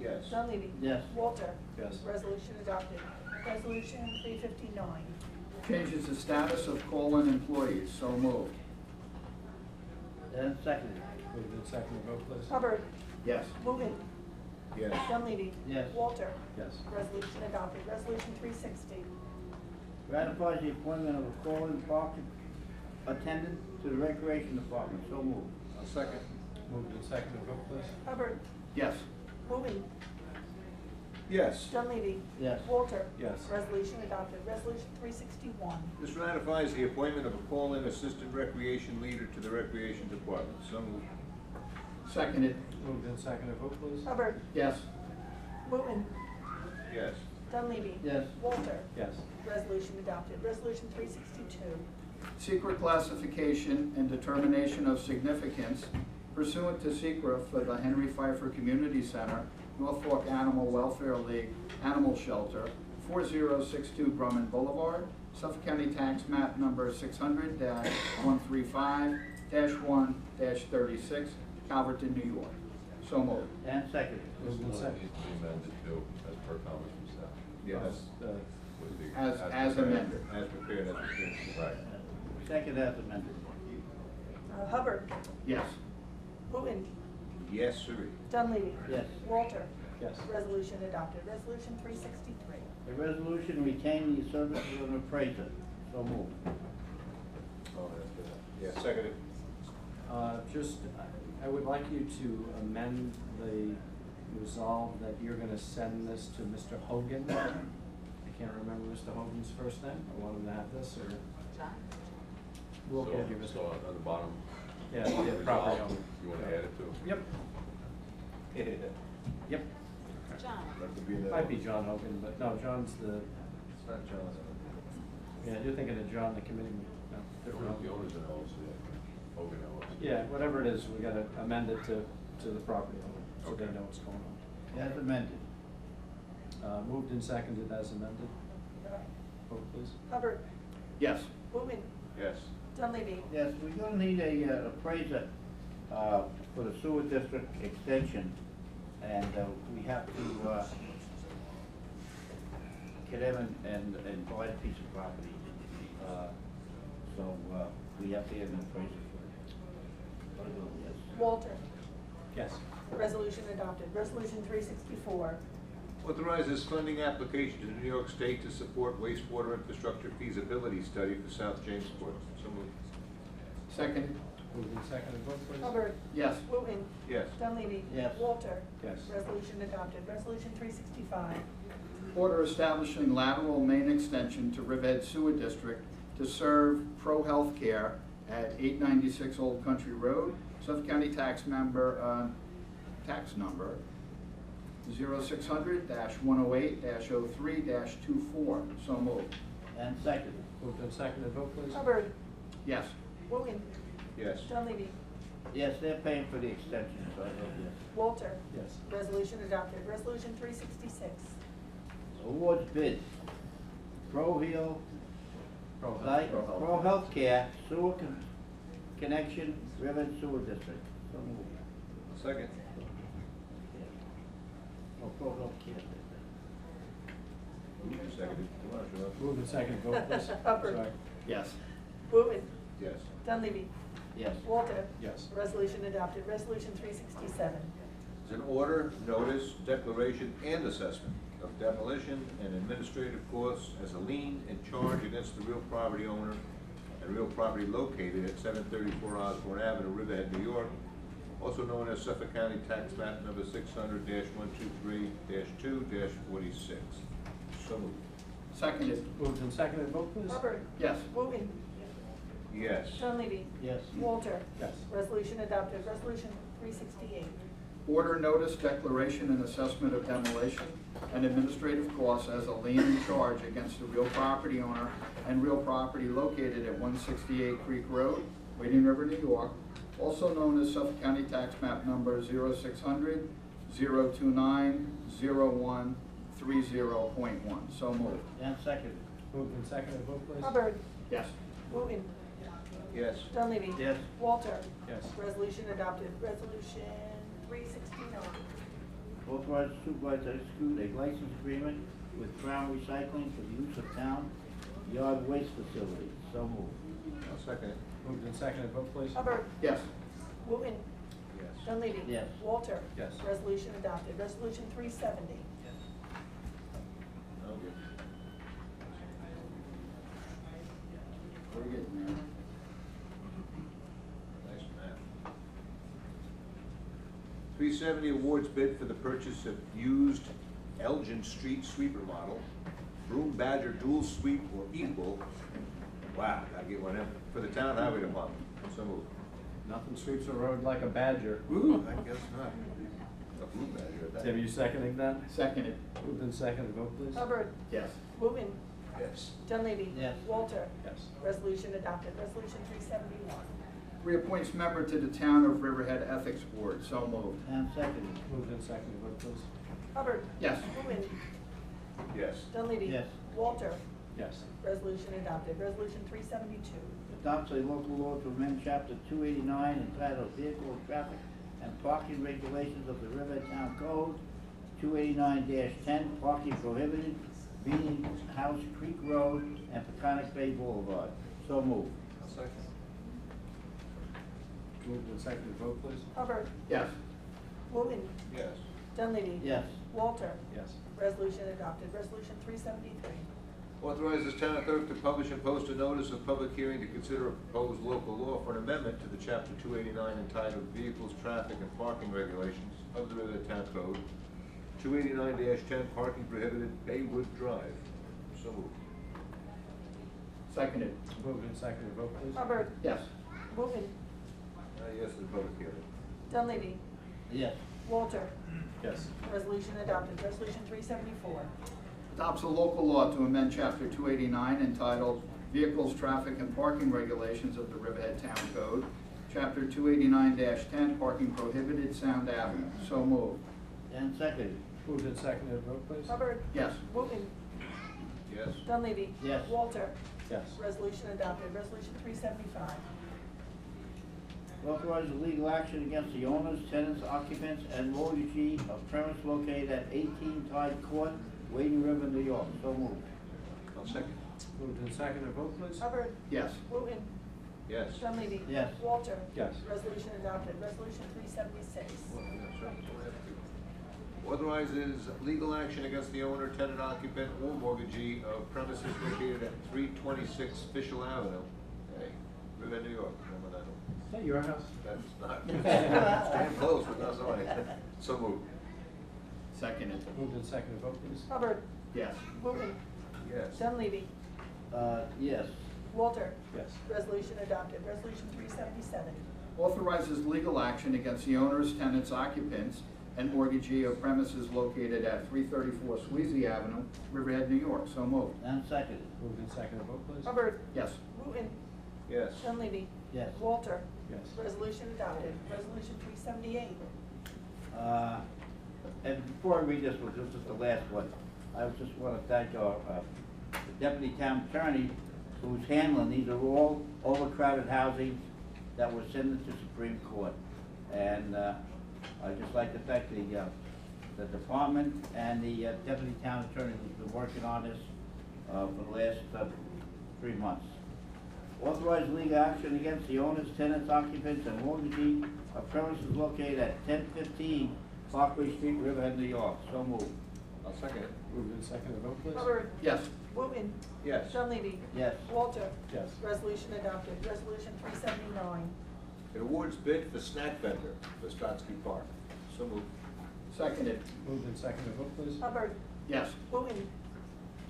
Yes.
Dunleavy.
Yes.
Walter.
Yes.
Resolution adopted. Resolution 359.
Changes the status of call-in employees. So moved.
And seconded.
Moved and seconded, vote please.
Hubbard.
Yes.
Wooten.
Yes.
Dunleavy.
Yes.
Walter.
Yes.
Resolution adopted. Resolution 360.
Ratifies the appointment of a call-in park attendant to the Recreation Department, so moved.
I'll second.
Moved and seconded, vote please.
Hubbard.
Yes.
Wooten.
Yes.
Dunleavy.
Yes.
Walter.
Yes.
Resolution adopted. Resolution 361.
This ratifies the appointment of a call-in assistant recreation leader to the Recreation Department. So moved.
Seconded.
Moved and seconded, vote please.
Hubbard.
Yes.
Wooten.
Yes.
Dunleavy.
Yes.
Walter.
Yes.
Resolution adopted. Resolution 362.
Secret classification and determination of significance pursuant to secret for the Henry Pfeiffer Community Center, Norfolk Animal Welfare League Animal Shelter, 4062 Drummond Boulevard, Suffolk County Tax Map Number 600-135-1-36, Calverton, New York. So moved.
And seconded.
Moved and seconded.
Amended too, as per comments from staff.
Yes.
As amended.
As prepared, as prepared.
Right.
Second as amended.
Hubbard.
Yes.
Wooten.
Yes, sir.
Dunleavy.
Yes.
Walter.
Yes.
Resolution adopted. Resolution 363.
The resolution retaining the services of an appraiser, so moved.
Oh, that's good. Yeah, seconded.
Just, I would like you to amend the resolve that you're gonna send this to Mr. Hogan. I can't remember Mr. Hogan's first name. I want him to have this, or?
So,
We'll give you Mr.
so on the bottom.
Yeah, the property
resolve,
owner.
You wanna add it to?
Yep. Yep.
John.
That could be in the-
Might be John Hogan, but no, John's the,
It's not John.
yeah, you're thinking of John, the committee, no, different.
The owner's an LLC, Hogan LLC.
Yeah, whatever it is, we gotta amend it to the property owner, so they know what's going on.
As amended.
Moved and seconded as amended. Vote please.
Hubbard.
Yes.
Wooten.
Yes.
Dunleavy.
Yes, we're gonna need a appraiser, for the sewer district extension, and, we have to, get him and buy a piece of property. So, we have to have an appraiser for it. Yes.
Walter.
Yes.
Resolution adopted. Resolution 364.
Authorizes funding application to New York State to support wastewater infrastructure feasibility study for South Jamesport. So moved.
Second.
Moved and seconded, vote please.
Hubbard.
Yes.
Wooten.
Yes.
Dunleavy.
Yes.
Walter.
Yes.
Resolution adopted. Resolution 365.
Order establishing lateral main extension to Riverhead Sewer District to serve Pro Healthcare at 896 Old Country Road, Suffolk County tax number 0600-108-03-24. So moved.
And seconded.
Moved and seconded, vote please.
Hubbard.
Yes.
Wooten.
Yes.
Dunleavy.
Yes, they're paying for the extension, so I vote yes.
Walter.
Yes.
Resolution adopted. Resolution 366.
Awards bid. Pro Healthcare Sewer Connection River Sewer District. So moved.
Second.
Oh, Pro Healthcare.
Seconded.
Move and second, vote please.
Hubbard.
Sorry.
Yes.
Wooten.
Yes.
Dunleavy.
Yes.
Walter.
Yes.
Resolution adopted. Resolution 367.
Is an order, notice, declaration, and assessment of demolition and administrative costs as a lien and charge against the real property owner and real property located at 734 Osborne Avenue, Riverhead, New York, also known as Suffolk County Tax Map number 600-123-2-46. So moved.
Seconded.
Moved and seconded, vote please.
Hubbard.
Yes.
Wooten.
Yes.
Dunleavy.
Yes.
Walter.
Yes.
Resolution adopted. Resolution 368.
Order, notice, declaration, and assessment of demolition and administrative costs as a lien and charge against the real property owner and real property located at 168 Creek Road, Wading River, New York, also known as Suffolk County Tax Map number 0600-029-0130.1. So moved.
And second.
Moved and seconded, vote please.
Hubbard.
Yes.
Wooten.
Yes.
Dunleavy.
Yes.
Walter.
Yes.
Resolution adopted. Resolution 369.
Authorize the supervisor to execute a license agreement with Crown Recycling for the use of town yard waste facilities. So moved.
I'll second it.
Moved and seconded, vote please.
Hubbard.
Yes.
Wooten.
Yes.
Dunleavy.
Yes.
Walter.
Yes.
Resolution adopted. Resolution 370.
Okay.
Very good, Mayor.
Nice map. 370 awards bid for the purchase of used Elgin Street sweeper model, Broom Badger dual sweep or equal. Wow, I get one in for the town highway department. So moved.
Nothing sweeps a road like a badger.
Ooh, I guess not. A blue badger at that.
Tim, you seconding that?
Seconded.
Moved and seconded, vote please.
Hubbard.
Yes.
Wooten.
Yes.
Dunleavy.
Yes.
Walter.
Yes.
Resolution adopted. Resolution 371.
Reappoints member to the Town of Riverhead Ethics Board. So moved.
And second.
Moved and seconded, vote please.
Hubbard.
Yes.
Wooten.
Yes.
Dunleavy.
Yes.
Walter.
Yes.
Resolution adopted. Resolution 372.
Adopts a local law to amend chapter 289 entitled Vehicle Traffic and Parking Regulations of the Riverhead Town Code, 289-10, parking prohibited, Beanie House Creek Road and Peconic Bay Boulevard. So moved.
I'll second.
Moved and seconded, vote please.
Hubbard.
Yes.
Wooten.
Yes.
Dunleavy.
Yes.
Walter.
Yes.
Resolution adopted. Resolution 373.
Authorizes town clerk to publish and post a notice of public hearing to consider a proposed local law for an amendment to the chapter 289 entitled Vehicles, Traffic, and Parking Regulations of the Riverhead Town Code, 289-10, parking prohibited, Baywood Drive. So moved.
Seconded.
Moved and seconded, vote please.
Hubbard.
Yes.
Wooten.
Yes to the public hearing.
Dunleavy.
Yes.
Walter.
Yes.
Resolution adopted. Resolution 374.
Adopts a local law to amend Chapter 289 entitled Vehicles, Traffic, and Parking Regulations of the Riverhead Town Code, Chapter 289-10, Parking Prohibited, Sound Avenue. So moved.
And second.
Moved and seconded, vote please.
Hubbard.
Yes.
Wooten.
Yes.
Dunleavy.
Yes.
Walter.
Yes.
Resolution adopted. Resolution 375.
Authorize legal action against the owners, tenants, occupants, and mortgagee of premise located at 18 Tide Court, Wading River, New York. So moved.
I'll second.
Moved and seconded, vote please.
Hubbard.
Yes.
Wooten.
Yes.
Dunleavy.
Yes.
Walter.
Yes.
Resolution adopted. Resolution 376.
Authorizes legal action against the owner, tenant, occupant, or mortgagee of premises located at 326 Fishel Avenue. Hey, Riverhead, New York. Remember that?
Is that your house?
That's not. Stand close, but not somebody. So moved.
Seconded.
Moved and seconded, vote please.
Hubbard.
Yes.
Wooten.
Yes.
Dunleavy.
Yes.
Walter.
Yes.
Resolution adopted. Resolution 377.
Authorizes legal action against the owners, tenants, occupants, and mortgagee of premises located at 334 Sweezy Avenue, Riverhead, New York. So moved.
And second.
Moved and seconded, vote please.
Hubbard.
Yes.
Wooten.
Yes.
Dunleavy.
Yes.
Walter.
Yes.
Resolution adopted. Resolution 378.
And before I read this one, this is the last one, I just want to thank our deputy town attorney who's handling, these are all overcrowded housings that were sent to Supreme Court. And I'd just like to thank the department and the deputy town attorney who's been working on this for the last 3 months. Authorize legal action against the owners, tenants, occupants, and mortgagee of premises located at 1015 Parkway Street, Riverhead, New York. So moved.
I'll second it.
Moved and seconded, vote please.
Hubbard.
Yes.
Wooten.
Yes.
Dunleavy.
Yes.
Walter.
Yes.
Resolution adopted. Resolution 379.
It awards bid for snack vendor for Stotsky Park. So moved.
Seconded.
Moved and seconded, vote please.
Hubbard.
Yes.
Wooten.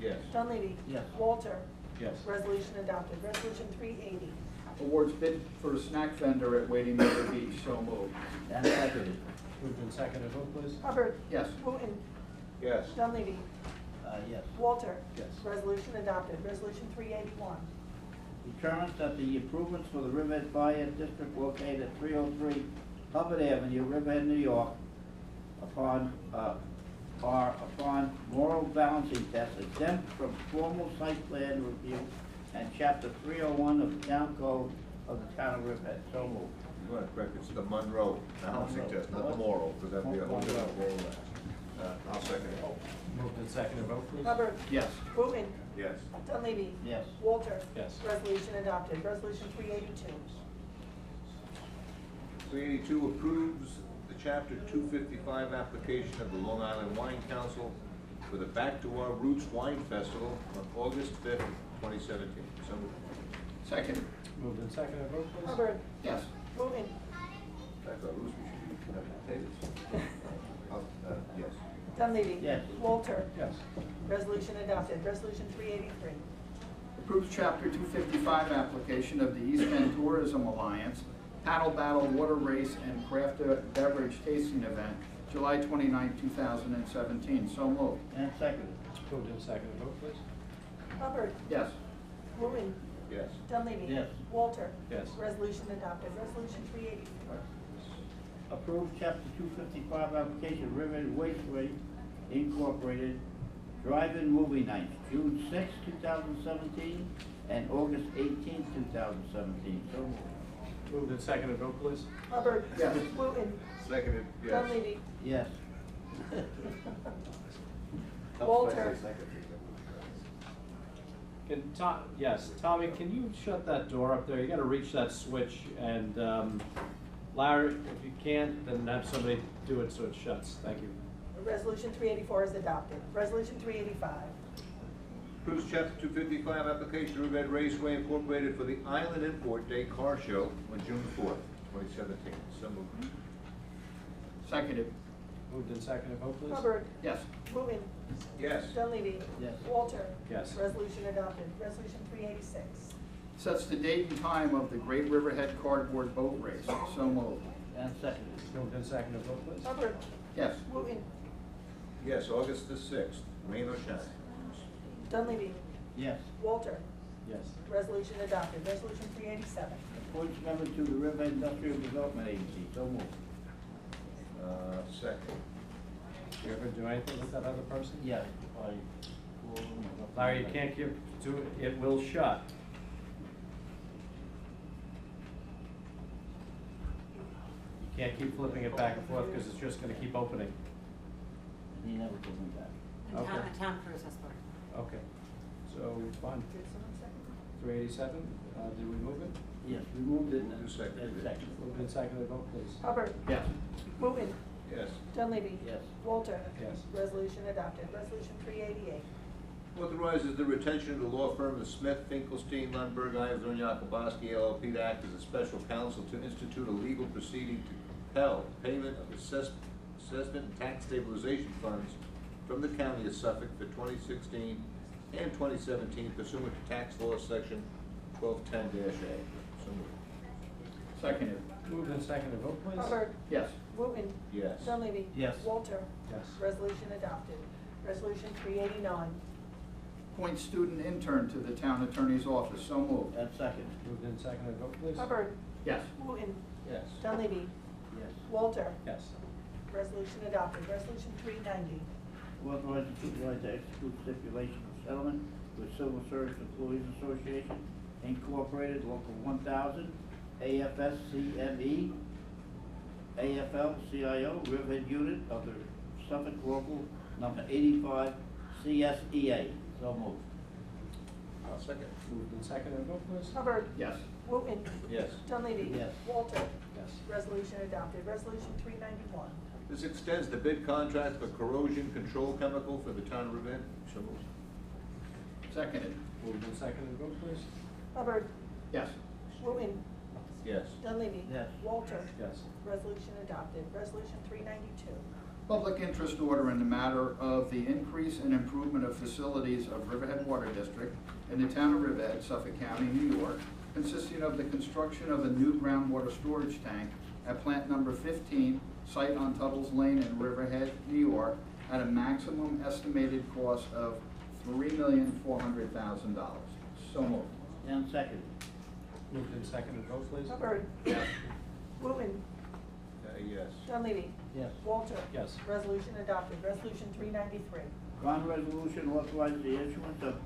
Yes.
Dunleavy.
Yes.
Walter.
Yes.
Resolution adopted. Resolution 380.
Awards bid for a snack vendor at Wading River Beach. So moved.
And seconded.
Moved and seconded, vote please.
Hubbard.
Yes.
Wooten.
Yes.
Dunleavy.
Yes.
Walter.
Yes.
Resolution adopted. Resolution 381.
Determines that the improvements for the Riverhead Fire District located at 303 Hubbard Avenue, Riverhead, New York, upon moral balancing tests exempt from formal site plan review and chapter 301 of the town code of the town of Riverhead. So moved.
You want to correct, it's the Monroe balancing test, not the moral, because that'd be a whole different role. I'll second it.
Moved and seconded, vote please.
Hubbard.
Yes.
Wooten.
Yes.
Dunleavy.
Yes.
Walter.
Yes.
Resolution adopted. Resolution 382.
382 approves the Chapter 255 application of the Long Island Wine Council for the Back to Our Roots Wine Festival on August 5th, 2017. So moved.
Seconded.
Moved and seconded, vote please.
Hubbard.
Yes.
Wooten.
Back to our roots, we should be potatoes. Yes.
Dunleavy.
Yes.
Walter.
Yes.
Resolution adopted. Resolution 383.
Approves Chapter 255 application of the East End Tourism Alliance Paddle Battle Water Race and Craft Beverage Tasting Event, July 29, 2017. So moved.
And seconded.
Moved and seconded, vote please.
Hubbard.
Yes.
Wooten.
Yes.
Dunleavy.
Yes.
Walter.
Yes.
Resolution adopted. Resolution 384.
Approved chapter 255 application of Riverhead Wasteway Incorporated Drive-In Movie Night, June 6, 2017 and August 18, 2017. So moved.
Moved and seconded, vote please.
Hubbard.
Yes.
Wooten.
Seconded, yes.
Dunleavy.
Yes.
Walter.
Yes, Tommy, can you shut that door up there? You gotta reach that switch, and Larry, if you can't, then have somebody do it so it shuts. Thank you.
Resolution 384 is adopted. Resolution 385.
Approves Chapter 255 application of Riverhead Raceway Incorporated for the Island Import Day Car Show on June 4th, 2017. So moved.
Seconded.
Moved and seconded, vote please.
Hubbard.
Yes.
Wooten.
Yes.
Dunleavy.
Yes.
Walter.
Yes.
Resolution adopted. Resolution 386.
Sets the date and time of the Great Riverhead Cardboard Boat Race. So moved.
And seconded.
Moved and seconded, vote please.
Hubbard.
Yes.
Wooten.
Yes, August the 6th, rain or shine.
Dunleavy.
Yes.
Walter.
Yes.
Resolution adopted. Resolution 387.
Appoints member to the Riverhead Industrial Development Agency. So moved.
Second.
You ever do anything with that other person?
Yes.
Larry, you can't give, it will shut. You can't keep flipping it back and forth because it's just gonna keep opening.
He never told me that.
Okay.
Town cruise has worked.
Okay, so, fine.
Did someone second?
387, did we move it?
Yes, we moved it and
Who seconded it?
seconded.
Moved and seconded, vote please.
Hubbard.
Yes.
Wooten.
Yes.
Dunleavy.
Yes.
Walter.
Yes.
Resolution adopted. Resolution 388.
Authorizes the retention of the law firm of Smith, Finkelstein, Lundberg, Ives, Yakubaski, LLP to act as a special counsel to institute a legal proceeding to compel payment of assessment and tax stabilization funds from the County of Suffolk for 2016 and 2017 pursuant to tax law section 1210-A. So moved.
Seconded.
Moved and seconded, vote please.
Hubbard.
Yes.
Wooten.
Yes.
Dunleavy.
Yes.
Walter.
Yes.
Resolution adopted. Resolution 389.
Appoint student intern to the town attorney's office. So moved.
And second.
Moved and seconded, vote please.
Hubbard.
Yes.
Wooten.
Yes.
Dunleavy.
Yes.
Walter.
Yes.
Resolution adopted. Resolution 390.
Authorize the supervisor to execute stipulation of settlement with Civil Service Employees Association, Incorporated, Local 1000, AFSCME, AFL-CIO, Riverhead Unit of the Suffolk Local Number 85, CSEA. So moved.
I'll second. Moved and seconded, vote please.
Hubbard.
Yes.
Wooten.
Yes.
Dunleavy.
Yes.
Walter.
Yes.
Resolution adopted. Resolution 391.
This extends the bid contract for corrosion control chemical for the town of Riverhead. So moved.
Seconded.
Moved and seconded, vote please.
Hubbard.
Yes.
Wooten.
Yes.
Dunleavy.
Yes.
Walter.
Yes.
Resolution adopted. Resolution 392.
Public interest order in the matter of the increase and improvement of facilities of Riverhead Water District in the town of Riverhead, Suffolk County, New York, consisting of the construction of a new groundwater storage tank at plant number 15, site on Tuttle's Lane in Riverhead, New York, at a maximum estimated cost of $3,400,000. So moved.
And second.
Moved and seconded, vote please.
Hubbard.
Yes.
Wooten.
Yes.
Dunleavy.
Yes.
Walter.
Yes.
Resolution adopted. Resolution 393.
Bond resolution authorizing the issuance of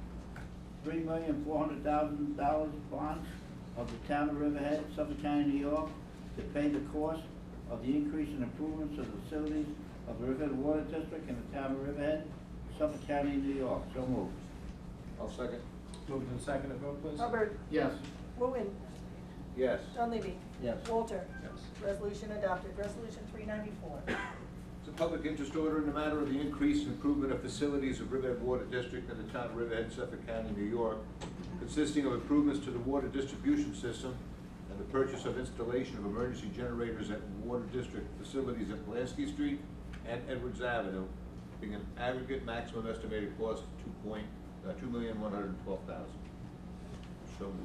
$3,400,000 bonds of the town of Riverhead, Suffolk County, New York, to pay the cost of the increase in improvements of the facilities of the Riverhead Water District in the town of Riverhead, Suffolk County, New York. So moved.
I'll second.
Moved and seconded, vote please.
Hubbard.
Yes.
Wooten.
Yes.
Dunleavy.
Yes.
Walter.
Yes.
Resolution adopted. Resolution 394.
It's a public interest order in the matter of the increase and improvement of facilities of Riverhead Water District in the town of Riverhead, Suffolk County, New York, consisting of improvements to the water distribution system and the purchase of installation of emergency generators at water district facilities at Pulaski Street and Edwards Avenue, being an aggregate maximum estimated cost of $2,112,000. So moved.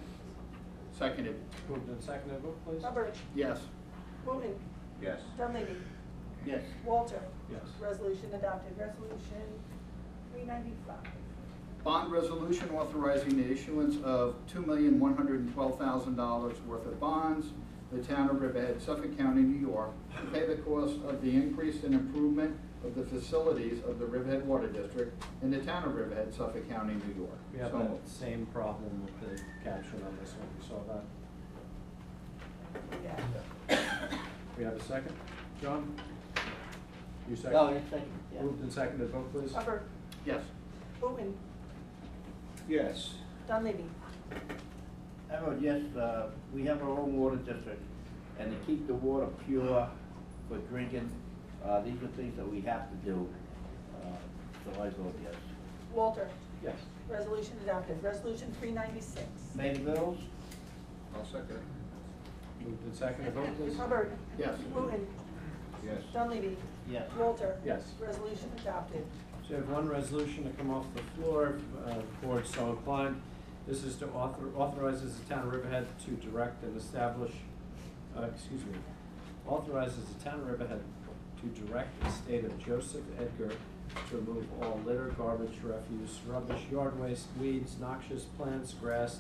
Seconded.
Moved and seconded, vote please.
Hubbard.
Yes.
Wooten.
Yes.
Dunleavy.
Yes.
Walter.
Yes.
Resolution adopted. Resolution 395.
Bond resolution authorizing the issuance of $2,112,000 worth of bonds, the town of Riverhead, Suffolk County, New York, to pay the cost of the increase and improvement of the facilities of the Riverhead Water District in the town of Riverhead, Suffolk County, New York.
We have
So
that
moved.
same problem with the caption on this one, you saw that?
Yeah.
We have a second? John? You second?
No, you second. Yeah.
Moved and seconded, vote please.
Hubbard.
Yes.
Wooten.
Yes.
Dunleavy.
I vote yes. We have our own water district, and to keep the water pure for drinking, these are things that we have to do. So I vote yes.
Walter.
Yes.
Resolution adopted. Resolution 396.
Pay the bills?
I'll second it.
Moved and seconded, vote please.
Hubbard.
Yes.
Wooten.
Yes.
Dunleavy.
Yes.
Walter.
Yes.
Resolution adopted.
So you have one resolution to come off the floor, the board so inclined. This is to authorizes the town of Riverhead to direct and establish, authorizes the town of Riverhead to direct the state of Joseph Edgar to remove all litter, garbage, refuse, rubbish, yard waste, weeds, noxious plants, grass,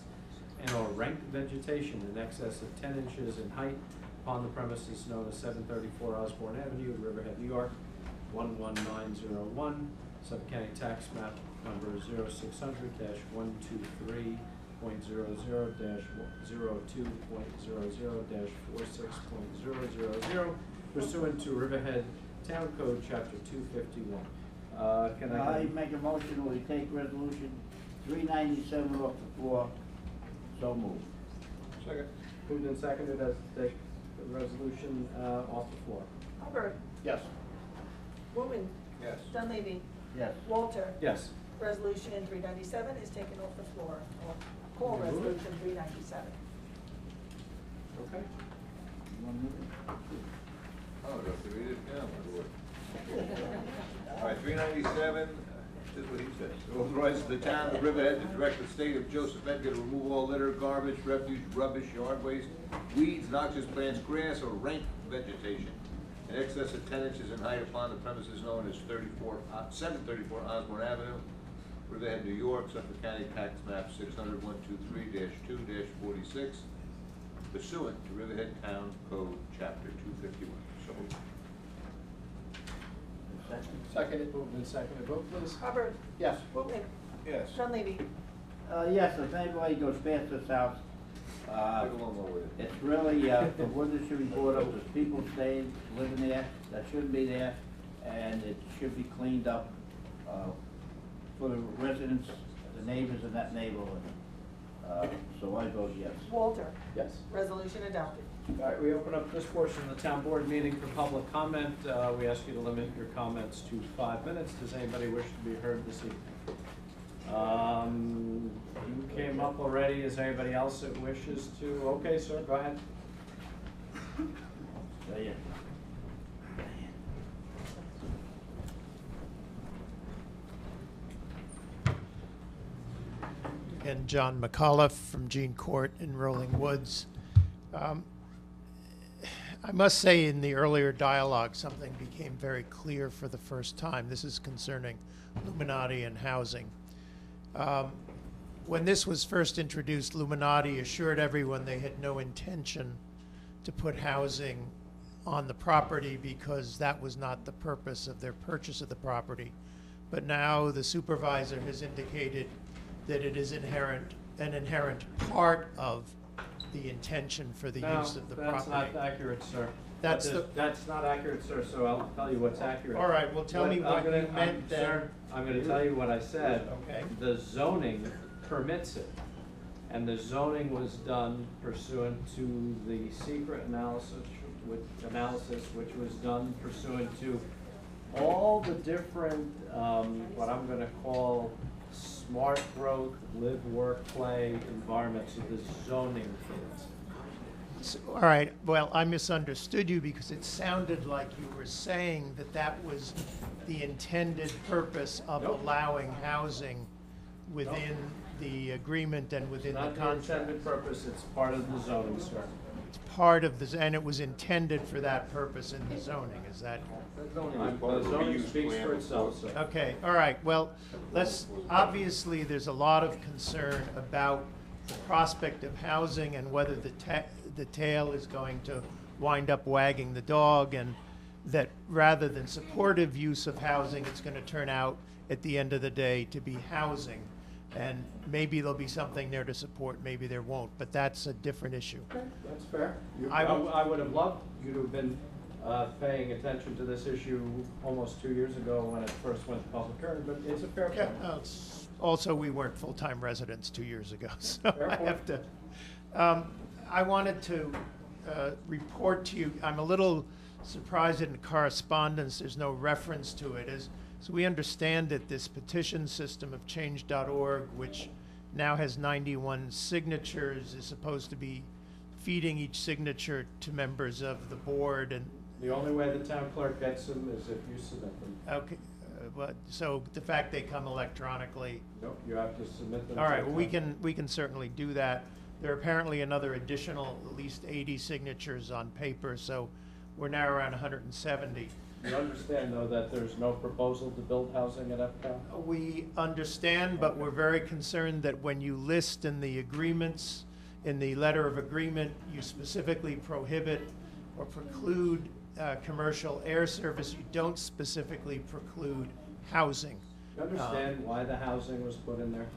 and or rank vegetation in excess of 10 inches in height upon the premises known as 734 Osborne Avenue, Riverhead, New York, 11901, Suffolk County Tax Map number 0600-12.00-02.00-46.000 pursuant to Riverhead Town Code, Chapter 251. Can
I make a motion, we take resolution 397 off the floor. So moved.
Second.
Moved and seconded as to take the resolution off the floor.
Hubbard.
Yes.
Wooten.
Yes.
Dunleavy.
Yes.
Walter.
Yes.
Resolution 397 is taken off the floor. I'll call
Can you move it?
resolution 397.
Okay.
Oh, do I have to read it now, my lord? All right, 397, this is what he says. Authorizes the town of Riverhead to direct the state of Joseph Edgar to remove all litter, garbage, refuse, rubbish, yard waste, weeds, noxious plants, grass, or rank vegetation in excess of 10 inches in height upon the premises known as 734 Osborne Avenue, Riverhead, New York, Suffolk County Tax Map 600-123-2-46, pursuant to Riverhead Town Code, Chapter 251. So moved.
Second.
Moved and seconded, vote please.
Hubbard.
Yes.
Bootnick.
Yes.
Dunleavy.
Yes, if anybody goes past this house,
Take a long way with it.
it's really, the wood that should be brought up, there's people staying, living there, that shouldn't be there, and it should be cleaned up, for the residents, the neighbors in that neighborhood. So I vote yes.
Walter.
Yes.
Resolution adopted.
All right, we open up this portion of the town board meeting for public comment. We ask you to limit your comments to 5 minutes. Does anybody wish to be heard this evening? You came up already. Is there anybody else that wishes to? Okay, sir, go ahead.
And John McAuliffe from Jean Court in Rolling Woods. I must say in the earlier dialogue, something became very clear for the first time. This is concerning Illuminati and housing. When this was first introduced, Illuminati assured everyone they had no intention to put housing on the property because that was not the purpose of their purchase of the property. But now the supervisor has indicated that it is an inherent part of the intention for the use of the property.
That's not accurate, sir.
That's
That's not accurate, sir, so I'll tell you what's accurate.
All right, well, tell me what you meant then.
Sir, I'm gonna tell you what I said.
Okay.
The zoning permits it, and the zoning was done pursuant to the secret analysis, which was done pursuant to all the different, what I'm gonna call smart growth, live, work, play environments of the zoning fields.
All right, well, I misunderstood you because it sounded like you were saying that that was the intended purpose of allowing housing within the agreement and within the
Not the
contract.
intended purpose, it's part of the zoning, sir.
It's part of the, and it was intended for that purpose in the zoning, is that?
The zoning speaks for itself, sir.
Okay, all right, well, obviously, there's a lot of concern about the prospect of housing and whether the tail is going to wind up wagging the dog, and that rather than supportive use of housing, it's going to turn out at the end of the day to be housing. And maybe there'll be something there to support, maybe there won't, but that's a different issue.
Okay, that's fair.
I
I would have loved you to have been paying attention to this issue almost 2 years ago when it first went to public hearing, but it's a fair point.
Also, we weren't full-time residents 2 years ago, so
Fair
I
point.
have to. I wanted to report to you, I'm a little surprised in the correspondence, there's no reference to it. So we understand that this petition system of change.org, which now has 91 signatures, is supposed to be feeding each signature to members of the board, and
The only way the town clerk gets them is if you submit them.
okay, but so the fact they come electronically.
Nope, you have to submit them.
All
to
right,
the
well,
town.
we can certainly do that. There are apparently another additional, at least 80 signatures on paper, so we're now around 170.
You understand, though, that there's no proposal to build housing at Epcot?
We understand, but we're very concerned that when you list in the agreements, in the letter of agreement, you specifically prohibit or preclude commercial air service. You don't specifically preclude housing.
You understand why the housing was put in there?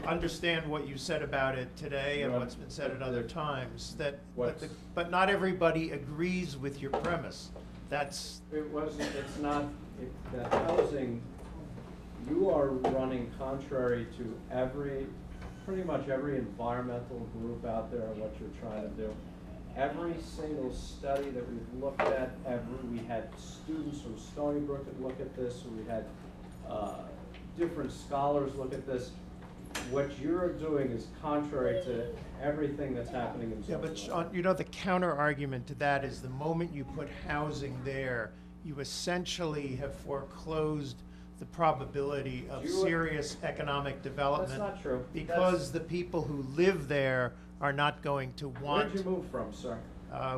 Understand what you said about it today and
Right.
what's been said at other times, that,
What's-
but not everybody agrees with your premise. That's,
It's not, the housing, you are running contrary to pretty much every environmental group out there and what you're trying to do. Every single study that we've looked at, we had students from Stony Brook that look at this, we had different scholars look at this. What you're doing is contrary to everything that's happening in
yeah, but
South
Sean, you know, the counter argument to that is the moment you put housing there, you essentially have foreclosed the probability of serious economic development.
That's not true.
Because the people who live there are not going to want.
Where'd you move from, sir?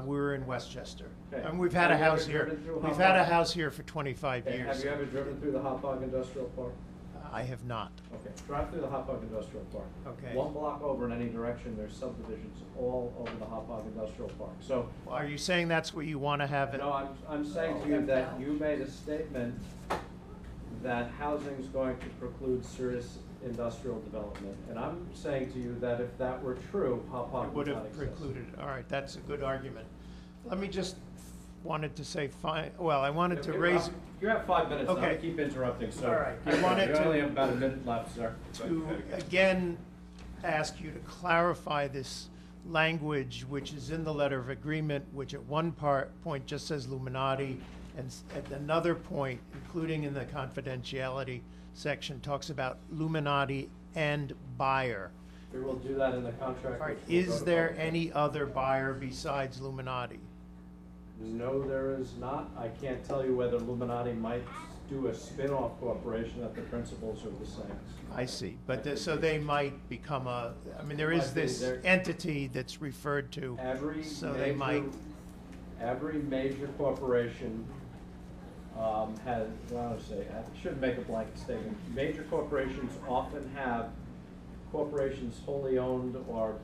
We're in Westchester.
Okay.
And we've had a
Have you
house
ever
here.
driven through
We've
Hop
had a
Hog?
house here for 25
Okay,
years.
have you ever driven through the Hop Hog Industrial Park?
I have not.
Okay, drive through the Hot Dog Industrial Park.
Okay.
One block over in any direction, there's subdivisions all over the Hot Dog Industrial Park. So,
Are you saying that's where you want to have it?
no, I'm saying to you that you made a statement that housing's going to preclude serious industrial development. And I'm saying to you that if that were true, Hot Dog
It would
would not
have
exist.
precluded. All right, that's a good argument. Let me just, wanted to say, well, I wanted to raise,
You have 5 minutes, and
Okay.
I keep interrupting, so.
All right.
keep
I wanted
going. You only
to-
have about a minute left, sir.
to again ask you to clarify this language which is in the letter of agreement, which at one point just says Illuminati, and at another point, including in the confidentiality section, talks about Illuminati and buyer.
We will do that in the contract.
All right,
which will go
is
to
there
public.
any other buyer besides Illuminati?
No, there is not. I can't tell you whether Illuminati might do a spin-off corporation that the principles are the same.
I see, but so they might become I mean, there is
Might be.
this
There-
entity that's referred to, so they might.
Every major corporation has, well, I shouldn't make a blanket statement. Major corporations often have corporations wholly owned or,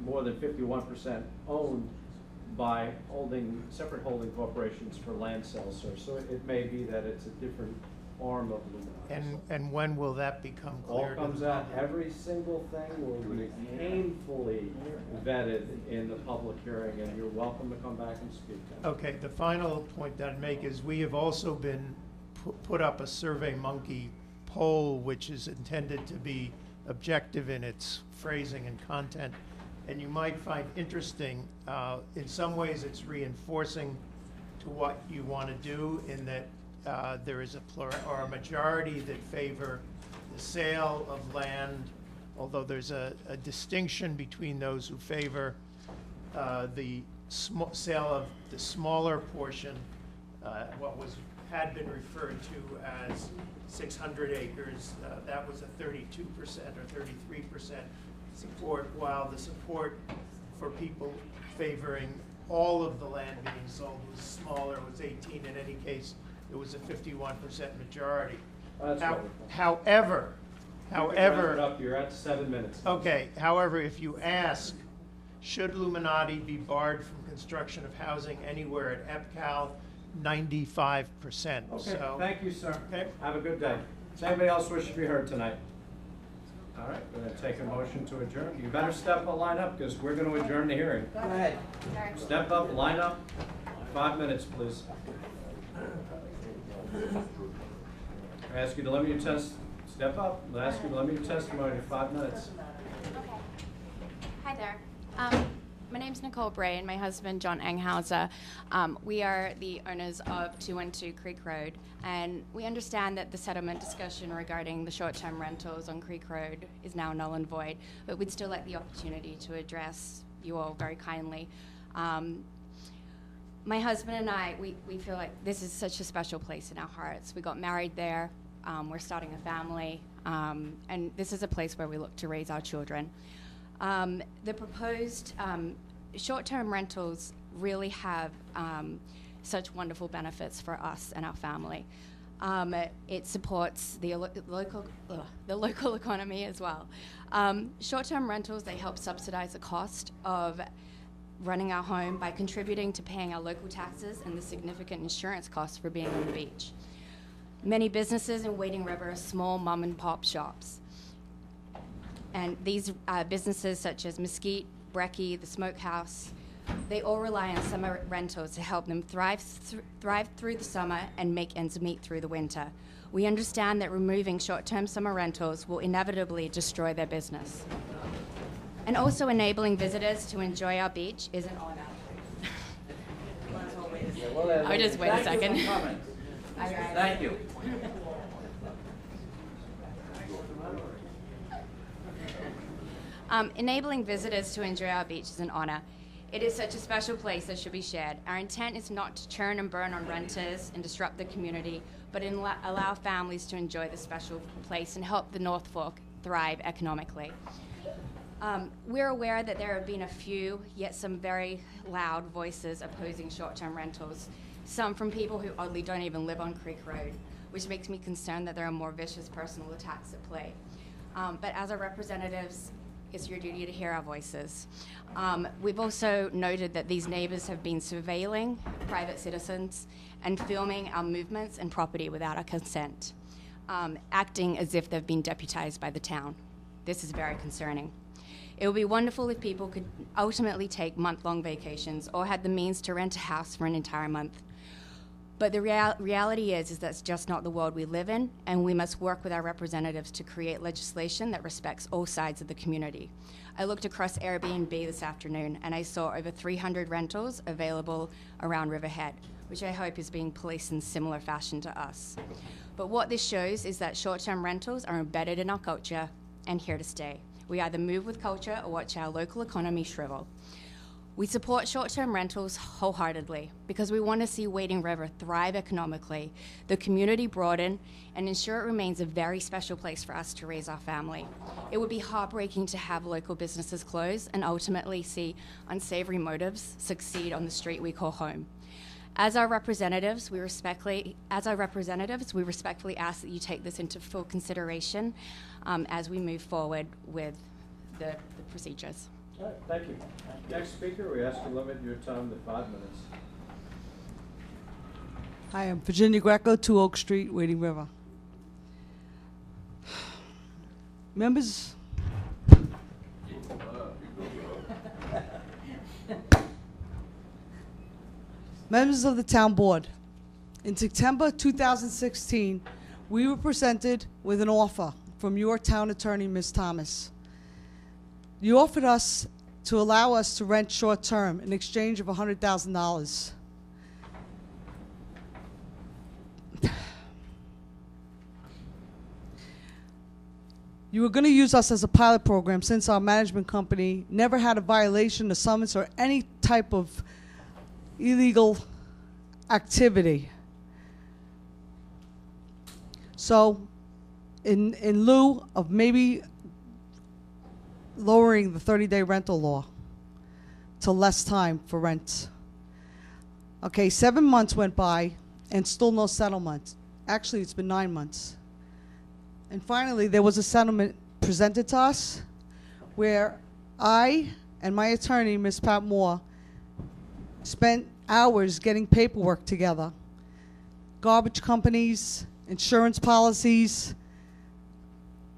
more than 51% owned by separate holding corporations for land sales, sir. So it may be that it's a different arm of Illuminati.
And when will that become
All
clear? to
comes
the
out,
public?
every single thing will be painfully vetted in the public hearing, and you're welcome to come back and speak.
Okay, the final point that I'd make is we have also been put up a SurveyMonkey poll, which is intended to be objective in its phrasing and content. And you might find interesting, in some ways it's reinforcing to what you want to do in that there is a majority that favor the sale of land, although there's a distinction between those who favor the sale of the smaller portion, what had been referred to as 600 acres. That was a 32% or 33% support, while the support for people favoring all of the land being sold was smaller, was 18. In any case, it was a 51% majority.
That's wonderful.
However,
You can wrap it up. You're at 7 minutes.
okay, however, if you ask, should Illuminati be barred from construction of housing anywhere at EPCAL, 95%.
Okay,
So,
thank you, sir.
Okay.
Have a good day. Does anybody else wish to be heard tonight? All right, we're going to take a motion to adjourn. You better step up, line up, because we're going to adjourn the hearing.
Go ahead.
Step up, line up. 5 minutes, please. I ask you to limit your step up. I ask you to limit your testimony to 5 minutes.
Okay. Hi there. My name's Nicole Bray and my husband, John Enghauser. We are the owners of 212 Creek Road, and we understand that the settlement discussion regarding the short-term rentals on Creek Road is now null and void, but we'd still like the opportunity to address you all very kindly. My husband and I, we feel like this is such a special place in our hearts. We got married there. We're starting a family, and this is a place where we look to raise our children. The proposed short-term rentals really have such wonderful benefits for us and our family. It supports the local economy as well. Short-term rentals, they help subsidize the cost of running our home by contributing to paying our local taxes and the significant insurance costs for being on the beach. Many businesses in Wading River are small mom-and-pop shops. And these businesses such as Mesquite, Brecky, the Smokehouse, they all rely on summer rentals to help them thrive through the summer and make ends meet through the winter. We understand that removing short-term summer rentals will inevitably destroy their business. And also enabling visitors to enjoy our beach is an honor. I'll just wait a second.
Thank you.
Enabling visitors to enjoy our beach is an honor. It is such a special place that should be shared. Our intent is not to churn and burn on renters and disrupt the community, but allow families to enjoy the special place and help the North Fork thrive economically. We're aware that there have been a few, yet some very loud voices opposing short-term rentals, some from people who oddly don't even live on Creek Road. which makes me concerned that there are more vicious personal attacks at play. But as our representatives, it's your duty to hear our voices. We've also noted that these neighbors have been surveilling private citizens and filming our movements and property without our consent, acting as if they've been deputized by the town. This is very concerning. It would be wonderful if people could ultimately take month-long vacations or had the means to rent a house for an entire month. But the reality is that's just not the world we live in, and we must work with our representatives to create legislation that respects all sides of the community. I looked across Airbnb this afternoon, and I saw over 300 rentals available around Riverhead, which I hope is being policed in similar fashion to us. But what this shows is that short-term rentals are embedded in our culture and here to stay. We either move with culture or watch our local economy shrivel. We support short-term rentals wholeheartedly because we want to see Wading River thrive economically, the community broaden, and ensure it remains a very special place for us to raise our family. It would be heartbreaking to have local businesses close and ultimately see unsavory motives succeed on the street we call home. As our representatives, we respectfully ask that you take this into full consideration as we move forward with the procedures.
All right, thank you. Next speaker, we ask you to limit your time to 5 minutes.
Hi, I'm Virginia Greco, 2 Oak Street, Wading River. Members of the town board, in September 2016, we were presented with an offer from your town attorney, Ms. Thomas. You offered us to allow us to rent short-term in exchange of $100,000. You were going to use us as a pilot program since our management company never had a violation, a summons, or any type of illegal activity. So, in lieu of maybe lowering the 30-day rental law to less time for rent. Okay, 7 months went by and still no settlement. Actually, it's been 9 months. And finally, there was a settlement presented to us where I and my attorney, Ms. Pat Moore, spent hours getting paperwork together. Garbage companies, insurance policies,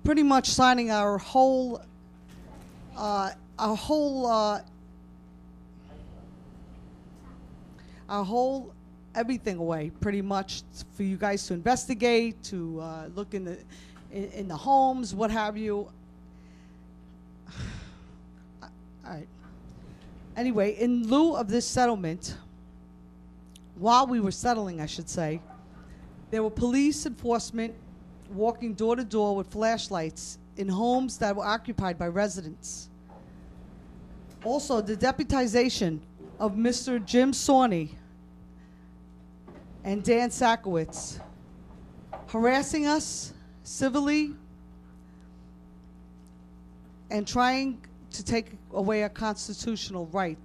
pretty much signing our whole everything away, pretty much, for you guys to investigate, to look in the homes, what have you. All right. Anyway, in lieu of this settlement, while we were settling, I should say, there were police enforcement walking door to door with flashlights in homes that were occupied by residents. Also, the deputization of Mr. Jim Sawney and Dan Sakowitz, harassing us civilly and trying to take away a constitutional right.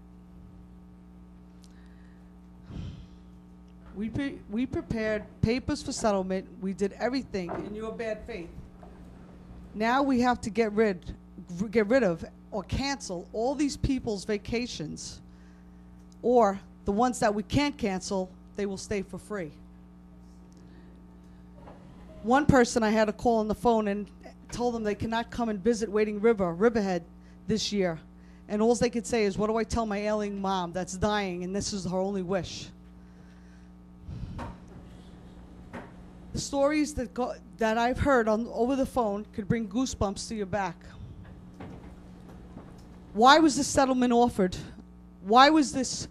We prepared papers for settlement. We did everything in your bad faith. Now we have to get rid of or cancel all these people's vacations, or the ones that we can't cancel, they will stay for free. One person I had to call on the phone and told them they cannot come and visit Wading River, Riverhead, this year. And all they could say is, what do I tell my ailing mom that's dying and this is her only wish? The stories that I've heard over the phone could bring goosebumps to your back. Why was this settlement offered? Why was this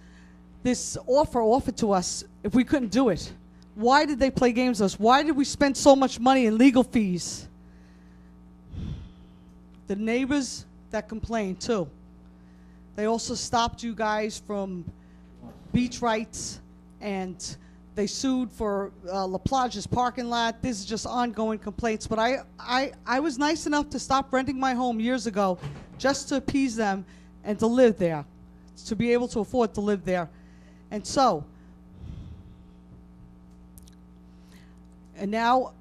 offer offered to us if we couldn't do it? Why did they play games with us? Why did we spend so much money in legal fees? The neighbors that complained too. They also stopped you guys from beach rights, and they sued for La Plage's parking lot. This is just ongoing complaints. But I was nice enough to stop renting my home years ago just to appease them and to live there, to be able to afford to live there. And so, And now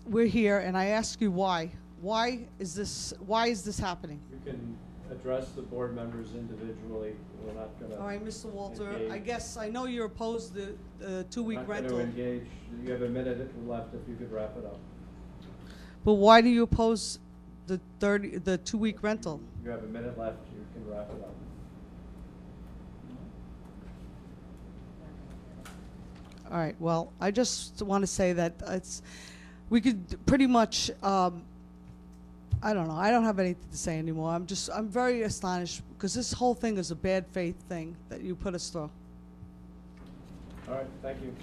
we're here, and I ask you why. Why is this happening?
You can address the board members individually. We're not gonna.
All right, Mr. Walter,
engage.
I guess, I know you're opposed to the 2-week
Not
rental.
gonna engage. You have a minute left if you could wrap it up.
But why do you oppose the 2-week rental?
You have a minute left. You can wrap it up.
All right, well, I just want to say that we could pretty much, I don't know, I don't have anything to say anymore. I'm very astonished because this whole thing is a bad faith thing that you put us through.
All right, thank you.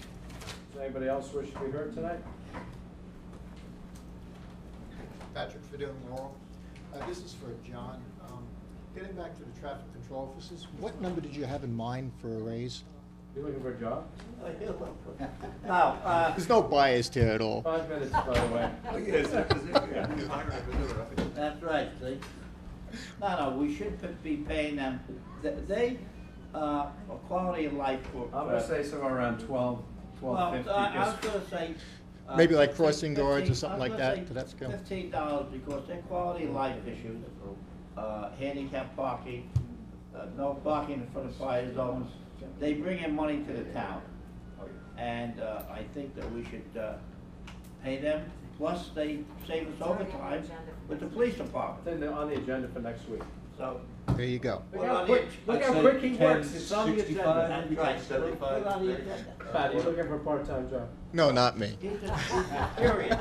Does anybody else wish to be heard tonight?
Patrick Fidel Laurel. This is for John. Getting back to the traffic control officers, what number did you have in mind for a raise?
You looking for a job?
No,
There's no bias here at all.
5 minutes, by the way.
that's right, see? No, we should be paying them, they, a quality of life for.
I'm gonna say somewhere around 12,
Well,
12.50.
I was gonna say.
Maybe like
15
crossing guards or something like that,
I was
to
gonna
that
say
scale?
$15 because they're quality of life issues, handicap parking, no parking in front of fire zones. They bring in money to the town. And, I think that we should, pay them, plus they save us overtime with the police department.
It's on the agenda for next week.
So.
There you go.
Look how quick he works. It's on the agenda.
That's right. Put it on the agenda.
Pat, you looking for a part-time job?
No, not me.
He's just curious.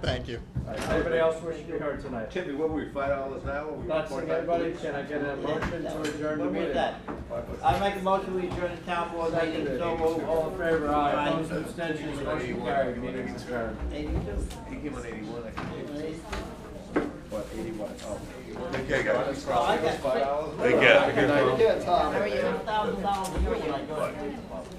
Thank you.
All right, anybody else wish to be heard tonight?
Timmy, what were we, $5 an hour?
Not seeing anybody, can I get a motion to adjourn the
What was
meeting?
that? I make a motion we adjourn the town board meeting, so moved.
All in favor, aye.
Aye.
Opposed, abstentions, motion carried, meeting is adjourned.
82.
He came on 81, I think.
82.
What, 81? Oh.
Take care, guys.
Oh, I got
Take care.
$6,000
Yeah, Tom.
a year when I go to the police department.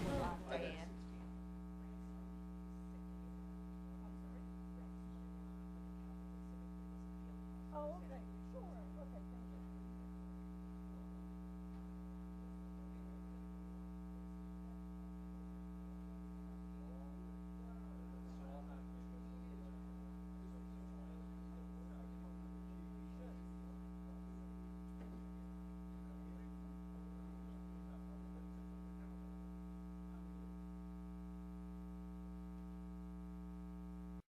Oh, okay.